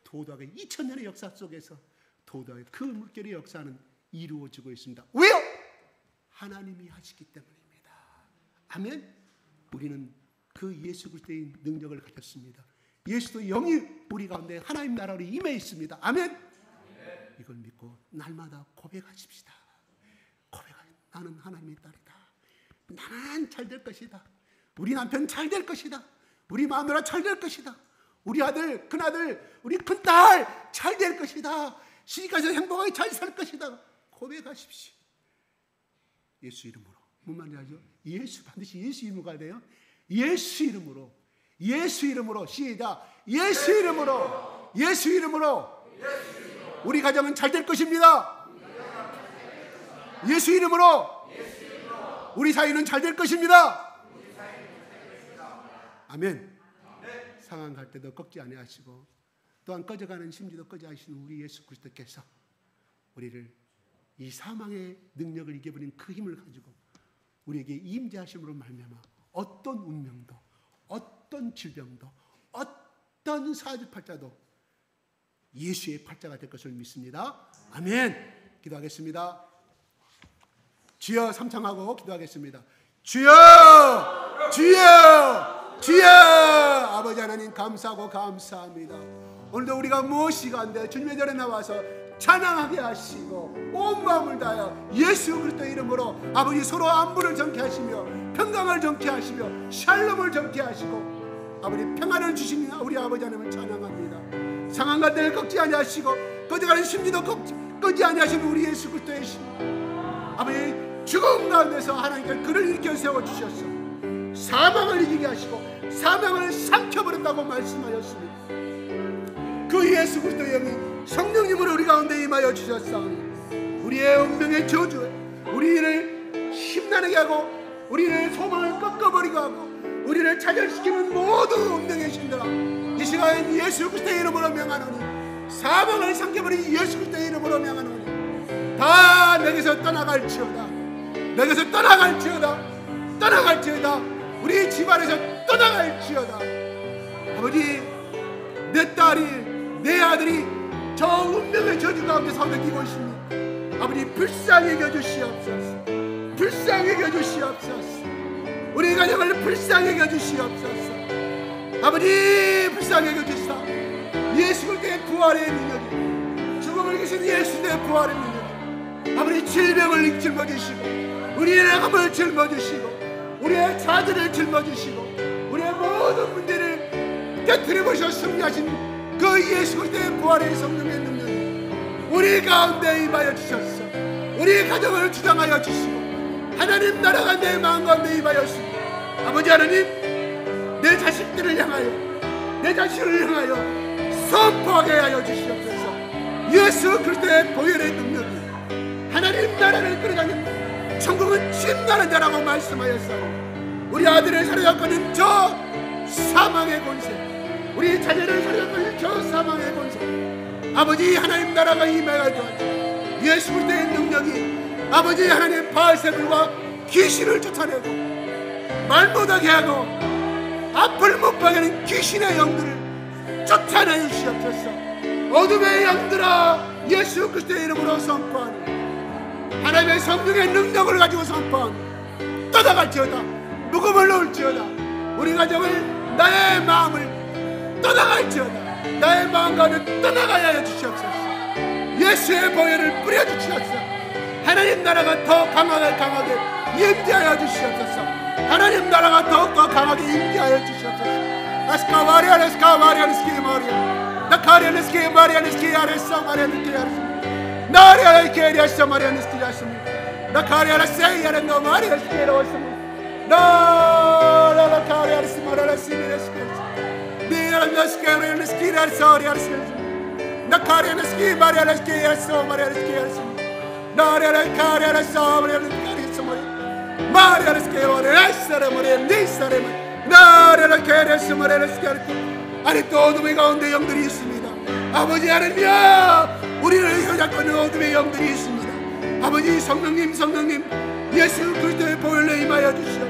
도덕의 2000년의 역사 속에서 도덕의 그 물결의 역사는 이루어지고 있습니다. 왜요? 하나님이 하시기 때문입니다. 아멘. 우리는 그 예수 그리스도의 능력을 가졌습니다. 예수도 영이 우리 가운데 하나님 나라로 임해 있습니다. 아멘. 이걸 믿고 날마다 고백하십시다. 나는 하나님의 딸이다. 나는 잘 될 것이다. 우리 남편 잘 될 것이다. 우리 마누라 잘 될 것이다. 우리 아들, 큰아들, 우리 큰딸 잘 될 것이다. 시집가서 행복하게 잘 살 것이다. 고백하십시오. 예수 이름으로. 뭔 말인지 알죠? 예수, 반드시 예수 이름으로 가야 돼요. 예수 이름으로. 예수 이름으로. 시작. 예수 이름으로. 예수 이름으로. 우리 가정은 잘 될 것입니다. 예수 이름으로. 우리 사이는 잘 될 것입니다. 아멘. 상한 갈 때도 꺾지 아니하시고 또한 꺼져가는 심지도 꺼져 하시는 우리 예수 그리스도께서 우리를 이 사망의 능력을 이겨버린 그 힘을 가지고 우리에게 임재하심으로 말미암아 어떤 운명도, 어떤 질병도, 어떤 사주팔자도 예수의 팔자가 될 것을 믿습니다. 아멘. 기도하겠습니다. 주여, 삼창하고 기도하겠습니다. 주여, 주여, 주여. 아버지 하나님 감사하고 감사합니다. 오늘도 우리가 무엇이간데 주님의 전에 나와서 찬양하게 하시고 온 마음을 다하여 예수 그리스도의 이름으로 아버지 서로 안부를 정케 하시며 평강을 정케 하시며 샬롬을 정케 하시고 아버지 평안을 주시는 우리 아버지 하나님을 찬양합니다. 상한 갈대를 꺾지 아니하시고 꺼져가는 심리도 꺾지 아니하시는 우리 예수 그리스도의 신 아버지 죽음 가운데서 하나님께 그를 일으켜 세워주셨소. 사망을 이기게 하시고 사망을 삼켜버렸다고 말씀하셨습니다. 그 예수 그리스도의 영이 성령님으로 우리 가운데 임하여 주셨사오니 우리의 운명의 저주에 우리를 심란하게 하고 우리를 소망을 꺾어버리고 하고 우리를 차별시키는 모든 운명의 신들아 이 시간 예수 그리스도의 이름으로 명하노니 사망을 삼켜버린 예수 그리스도의 이름으로 명하노니 다 내게서 떠나갈지어다. 내게서 떠나갈지어다. 우리 집안에서 떠나갈지어다. 아버지 내 딸이 내 아들이 저 운명의 저주 가운데 살고 뛰고 있습니다. 아버지 불쌍히 여겨주시옵소서. 불쌍히 여겨주시옵소서. 우리 가정을 불쌍히 여겨주시옵소서. 아버지 불쌍히 여겨주시옵소서. 예수 그리스도의 부활의 능력이 죽음을 이기신 예수 그리스도의 부활의 능력이 아버지 질병을 짊어지시고 우리의 암을 짊어지시고 우리의 자들을 짊어지시고 우리의 모든 문제를 깨트려보셔 승리하신 그 예수 그리스도의 부활의 성령의 능력이 우리 가운데 임하여 주셨어. 우리 가정을 주장하여 주시고 하나님 나라가 내 마음 가운데 임하였습니다. 아버지 하나님 내 자식들을 향하여 내 자식을 향하여 선포하게 하여 주시옵소서. 예수 그리스도의 보혈의 능력이 하나님 나라를 끌어가는 천국은 침나는 자라고 말씀하였사오니 우리 아들을 사로잡고는 저 사망의 권세 우리 자녀를 사로잡고는 저 사망의 권세 아버지 하나님 나라가 임하여 주옵소서. 예수 그리스도의 능력이 아버지 하나님 바알세불과 귀신을 쫓아내고 말 못하게 하고 앞을 못 보게 하는 귀신의 영들을 쫓아내 주시옵소서. 어둠의 영들아 예수 그리스도의 이름으로 선포하니 하나님의 성령의 능력을 가지고 선포하니 떠나갈지어다. 무거움을 놓을지어다. 우리 가정을, 나의 마음을 떠나갈지어다. 나의 마음과는 떠나가야 하여 주시옵소서. 예수의 보혈을 뿌려주시옵소서. 하나님 나라가 더 강하게 임재하여 주시옵소서. 하나님 나라가 더욱더 강하게 임재하여 주시옵소서. 아스카바리아 스키마리아 나카리아 스키마리아 스키아레사 마리아 스키아레사 나리아 스키아레사 마리아 스키아레사 나카리아 세이아레 노 마리아 스키아레사 나라카리아 스마라라 시미레스 니아라 스키아레 스키아레사 마리아레사 나카리아 스키마리아 스키아레사 마리아 스키아레사 나리아 카리아 사 마리아 스키아레사 마리아 스키아레사 마리아 니사레 나라를 캐레스 마레스 캐르트 아니 또 어둠의 가운데 영들이 있습니다. 아버지 하나님이여 우리를 휘어잡고 있는 어둠의 영들이 있습니다. 아버지 성령님 예수 그리스도의 보혈로 임하여 주시오.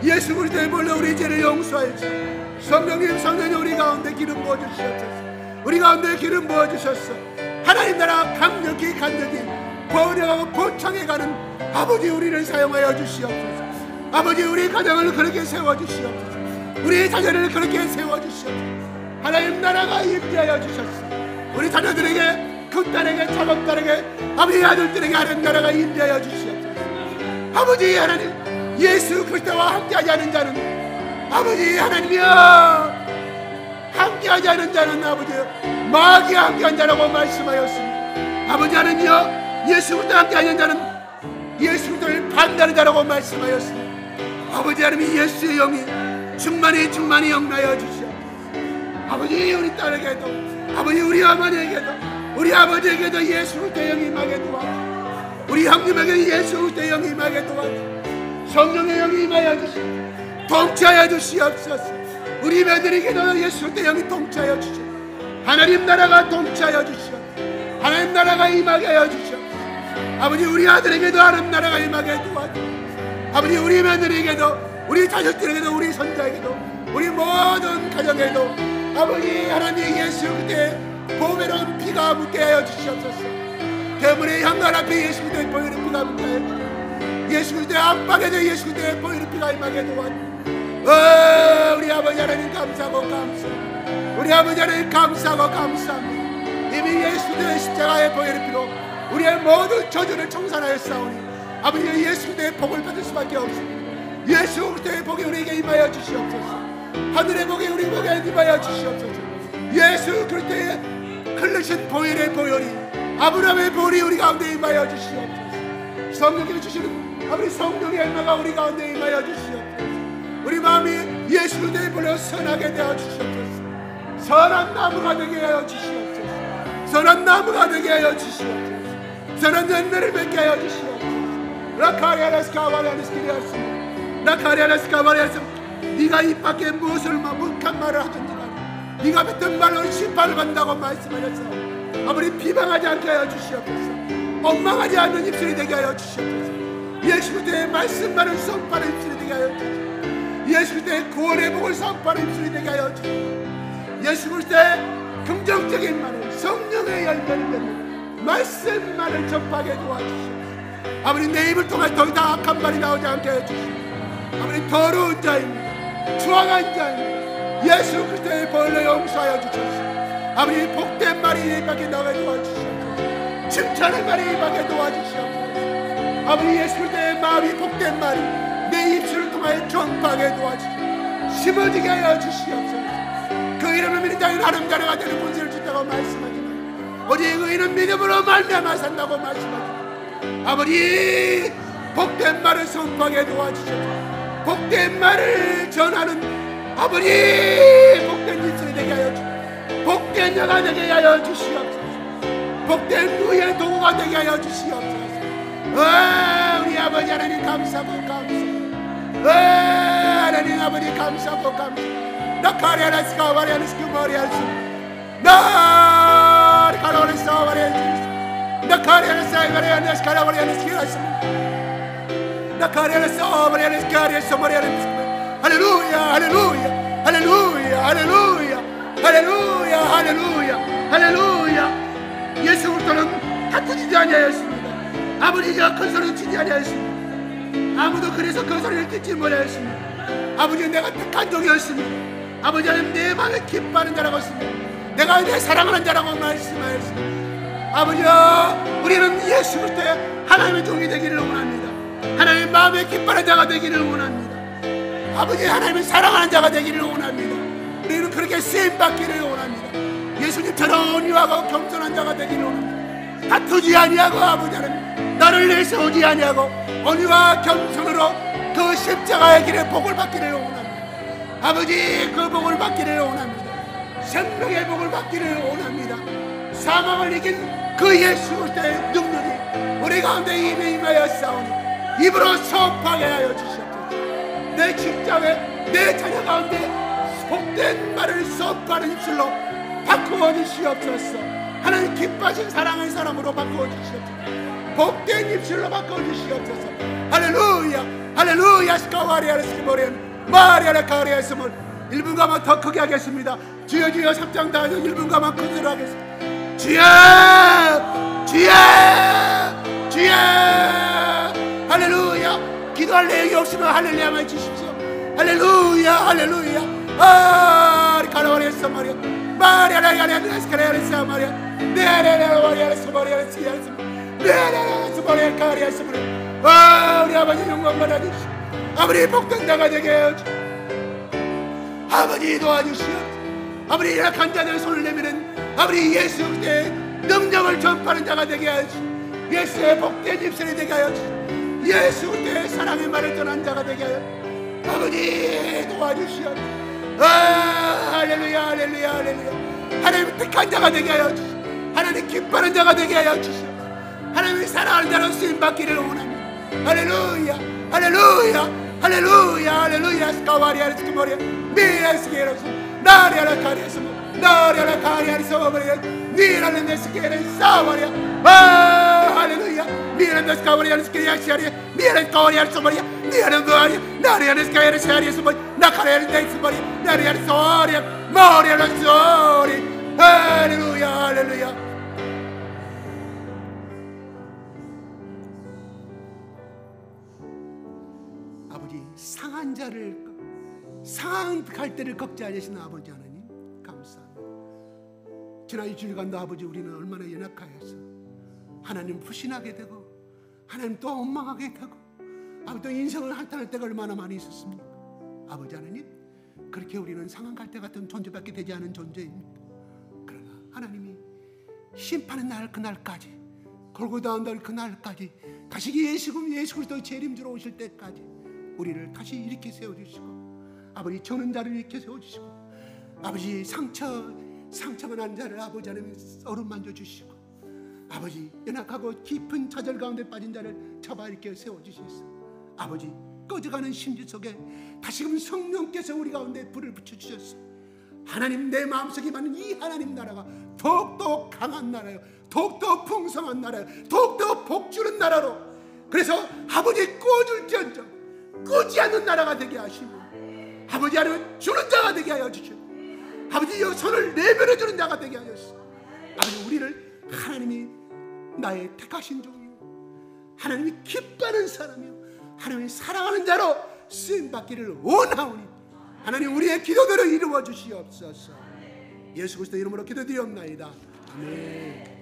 예수 그리스도의 보혈로 우리 죄를 용서하여 주시오. 성령님 우리 가운데 기름 부어주시옵소서. 우리 가운데 기름 부어주셨어. 하나님 나라 강력히 번영하고 번창해가는 아버지 우리를 사용하여 주시옵소서. 아버지 우리 가정을 그렇게 세워주시옵소서. 우리 자녀를 그렇게 세워주시옵소서. 하나님 나라가 임재하여 주셨어. 우리 자녀들에게 큰딸에게 작은딸에게 아버지 아들들에게 하나님 나라가 임재하여 주시옵소서. 아버지 하나님 예수 그리스도와 함께하지 않은 자는 아버지 하나님이여 함께하지 않은 자는 아버지여 마귀와 함께한 자라고 말씀하였습니다. 아버지 하나님이여 예수 그리스도와 함께하지 않은 자는 예수 그리스도를 반대하는 자라고 말씀하였습니다. 아버지 하나님 예수의 영이 충만히 영나여 주시옵소서. 아버지 우리 딸에게도 아버지 우리 어머니에게도 우리 아버지에게도 예수 그리스도의 영이 임하게 도와주시옵소서. 우리 형님에게 예수 그리스도의 영이 임하게 도와주시옵소서. 성령의 영이 임하여 주시옵소서. 통치하여 주시옵소서. 우리 며느리에게도 예수 그리스도의 영이 통치하여 주시옵소서. 하나님 나라가 통치하여 주시옵소서. 하나님 나라가 임하게 하여 주시옵소서. 아버지 우리 아들에게도 하나님 나라가 임하게 도와주시옵소서. 아버지 우리 며느리에게도 우리 자식들에게도 우리 손자에게도 우리 모든 가정에도 아버지 하나님 예수 그리스도의 보배로운 피가 묻게 하여 주시옵소서. 대문의 현관 앞에 예수 그리스도의 보혈의 피가 묻게 하여 주시옵소서. 예수 그리스도의 안방에도 예수 그리스도의 보혈의 피가 임하게 도와주시옵소서. 우리 아버지 하나님 감사하고 감사합니다. 우리 아버지 하나님 감사하고 감사합니다. 이미 예수 그리스도의 십자가의 보혈의 피로 우리의 모든 저주를 청산하였사오니 아버지 예수 그리스도의 복을 받을 수밖에 없습니다. 예수 그리스도의 복이 우리에게 임하여 주시옵소서. 하늘의 복이 우리에게 임하여 주시옵소서. 예수 그리스도의 흘리신 보혈의 보혈이 아브라함의 보혈이 우리 가운데 임하여 주시옵소서. 성령님이 주시는 아버지 성령의 열매가 우리 가운데 임하여 주시옵소서. 우리 마음이 예수 그리스도의 보혈로 선하게 되어 주시옵소서. 선한 나무가 되게 하여 주시옵소서. 선한 나무가 되게 하여 주시옵소서. 선한 열매를 맺게 하여 주시옵소서. 라카리아라스카바리아스키리아스 나카리아라스카바리아스 네가 입 밖에 무엇을 묵한 말을 하든지 간에 네가 뱉은 말로 심판을 받는다고 말씀하셨어. 아버지 비방하지 않게 하여 주시옵소서. 엉망하지 않는 입술이 되게 하여 주시옵소서. 예수 그리스도의 말씀만을 선포하는 입술이 되게 하여 주시옵소서. 예수 그리스도의 구원의 복을 선포하는 입술이 되게 하여 주시옵소서. 예수 그리스도의 긍정적인 말을 성령의 열매를 맺는 말씀만을 전파하게 도와주시옵소서. 아버지 내 입을 통해 더 이상 악한 말이 나오지 않게 하여 주시옵소서. 아버지 더러운 자입니다. 추악한 자입니다. 예수 그리스도의 보혈로 용서하여 주시옵소서. 아버지 복된 말이 입 밖에 나가게 도와주시옵소서. 칭찬의 말이 입 밖에 도와주시옵소서. 아버지 예수 그리스도의 마음이 복된 말이 내 입술을 통하여 전파하게 도와주시옵소서. 심어지게 하여 주시옵소서. 그 이름을 믿는 자는 하나님 자녀가 되는 본세를 준다고 말씀하지만 오직 그 이는 믿음으로 말미암아 산다고 말씀하지만 아버지 복된 말을 선포하게 도와주시옵소서. 복된 말을 전하는 아버지 복된 입술이 되게 하여 주시옵소서. 복된 여가 되게 하여 주시옵소서. 복된 누이의 도구가 되게 하여 주시옵소서. 우리 아버지 하나님 감사하고 감사합니다. 하나님 아버지 감사하고 감사합니다. 나카리아라스카 와리아스키 머리알스 나카리아라스카 와리알스 나카리아라스카 와리아스카 와리아스키 나카리아라스카 와리아스카 와리아스키 할렐루야 할렐루야 할렐루야 할렐루야 할렐루야 할렐루야 할렐루야. 예수 그리스도는 다투지지 아니하였습니다. 아버지가 큰 소리 치지 아니하였습니다. 아무도 그래서 그 소리를 듣지 못하였습니다. 아버지, 내가 택한 종이었습니다. 아버지 하나님, 내 마음에 기뻐하는 자라고 했습니다. 내가 내 사랑하는 자라고 말씀하였습니다. 아버지여, 우리는 예수 그리스도의 하나님의 종이 되기를 원합니다. 하나님의 마음에 기뻐하는 자가 되기를 원합니다. 아버지, 하나님을 사랑하는 자가 되기를 원합니다. 우리는 그렇게 쓰임받기를 원합니다. 예수님처럼 온유하고 겸손한 자가 되기를 원합니다. 다투지 아니하고 아버지 하나님, 나를 내세우지 아니하고 온유와 겸손으로 그 십자가의 길에 복을 받기를 원합니다. 아버지, 그 복을 받기를 원합니다. 생명의 복을 받기를 원합니다. 사망을 이긴 그 예수 그리스도의 능력이 우리 가운데 임하여 싸우니 입으로 선포하게 하여 주시옵소서. 내 직장에, 내 자녀 가운데 복된 말을 선포하는 입술로 바꾸어 주시옵소서. 하나님 기뻐하신 사랑의 사람으로 바꾸어 주시옵소서. 복된 입술로 바꾸어 주시옵소서. 할렐루야, 할렐루야. 스카와리아를 스키모리안 마리아를 가리아 스몰 1분간만 더 크게 하겠습니다. 주여, 주여. 3장 다 1분간만 크게 하겠습니다. 주여, 주여, 주여. 할렐루야. 기도할 내용이 없으면 할렐루야만 해주십시오. 할렐루야, 할렐루야. 아, 가라와리아스 마리아 마리아라 가리아스 가리아스 마리아 네네네 와리아스 마리아스 야스 네네네 마리아 가리아스 마리아. 아, 우리 아버지 영광 받아주시오. 아버지, 복된 자가 되게 하여 주시오. 아버지, 도와주시오. 아버지, 약한 자들의 손을 내미는 아버지 예수 그리스도의 능력을 전파하는 자가 되게 하여 주시오. 예수의 복된 입술이 되게 하여 주시오. 예수 그리스도의 사랑의 말을 전하는 자가 되게 하여 아버지 도와주시오. 아, 할렐루야, 할렐루야, 할렐루야. 하나님 택한 자가 되게 하여 주시오. 하나님 기뻐하는 자가 되게 하여 주시오. 하나님이 사랑하는 자로 쓰임받기를 원합니다. 할렐루야, 할렐루야, 할렐루야, 할렐루야. 스카와리아 스키모리아 미라스게로스 나리아라 카리아스 나리아라 카리아스 오버리아 미라는 스케레 사와리아. 아, 할렐루야. 미라는 스카와리아 스케리아 시아리아 미라는 카와리아 소마리아 미라는 거리아 나리아는 스케레 시아리아 소마리아 나카레르 데이스 머리 나리아는 소리아 머리아는 소리. 할렐루야, 할렐루야. 상한 자를, 상한 갈대를 꺾지 않으시는 아버지 하나님 감사합니다. 지난 2주일간도 아버지, 우리는 얼마나 연약하여서 하나님 불신하게 되고 하나님 또 원망하게 되고 아버지 또 인생을 한탄할 때가 얼마나 많이 있었습니까? 아버지 하나님, 그렇게 우리는 상한 갈대 같은 존재밖에 되지 않은 존재입니다. 그러나 하나님이 심판의 날, 그날까지, 골고다 날 그날까지, 다시 예수 그리스도의 재림주로 오실 때까지 우리를 다시 일으켜 세워주시고, 아버지 저는 자를 일으켜 세워주시고, 아버지 상처가 난 자를 아버지 하나님 어루만져 주시고, 아버지 연약하고 깊은 좌절 가운데 빠진 자를 잡아 일으켜 세워주시소. 아버지 꺼져가는 심지 속에 다시금 성령께서 우리 가운데 불을 붙여주셨소. 하나님, 내 마음속에 많은 이 하나님 나라가 더욱더 강한 나라요, 더욱더 풍성한 나라요, 더욱더 복주는 나라로, 그래서 아버지 구워줄지언정 끄지 않는 나라가 되게 하시고, 아버지 하나님 주는 자가 되게 하여 주시고, 아버지 이 손을 내버려 주는 자가 되게 하였소. 아버지, 우리를 하나님이 나의 택하신 종이요, 하나님이 기뻐하는 사람이요, 하나님이 사랑하는 자로 쓰임받기를 원하오니 하나님 우리의 기도들을 이루어 주시옵소서. 예수 그리스도 이름으로 기도드리옵나이다. 아멘.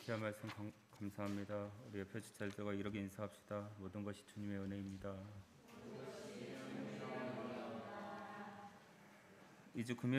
귀한 말씀 감사합니다. 우리의 표지자들과 이렇게 인사합시다. 모든 것이 주님의 은혜입니다. 2주 금요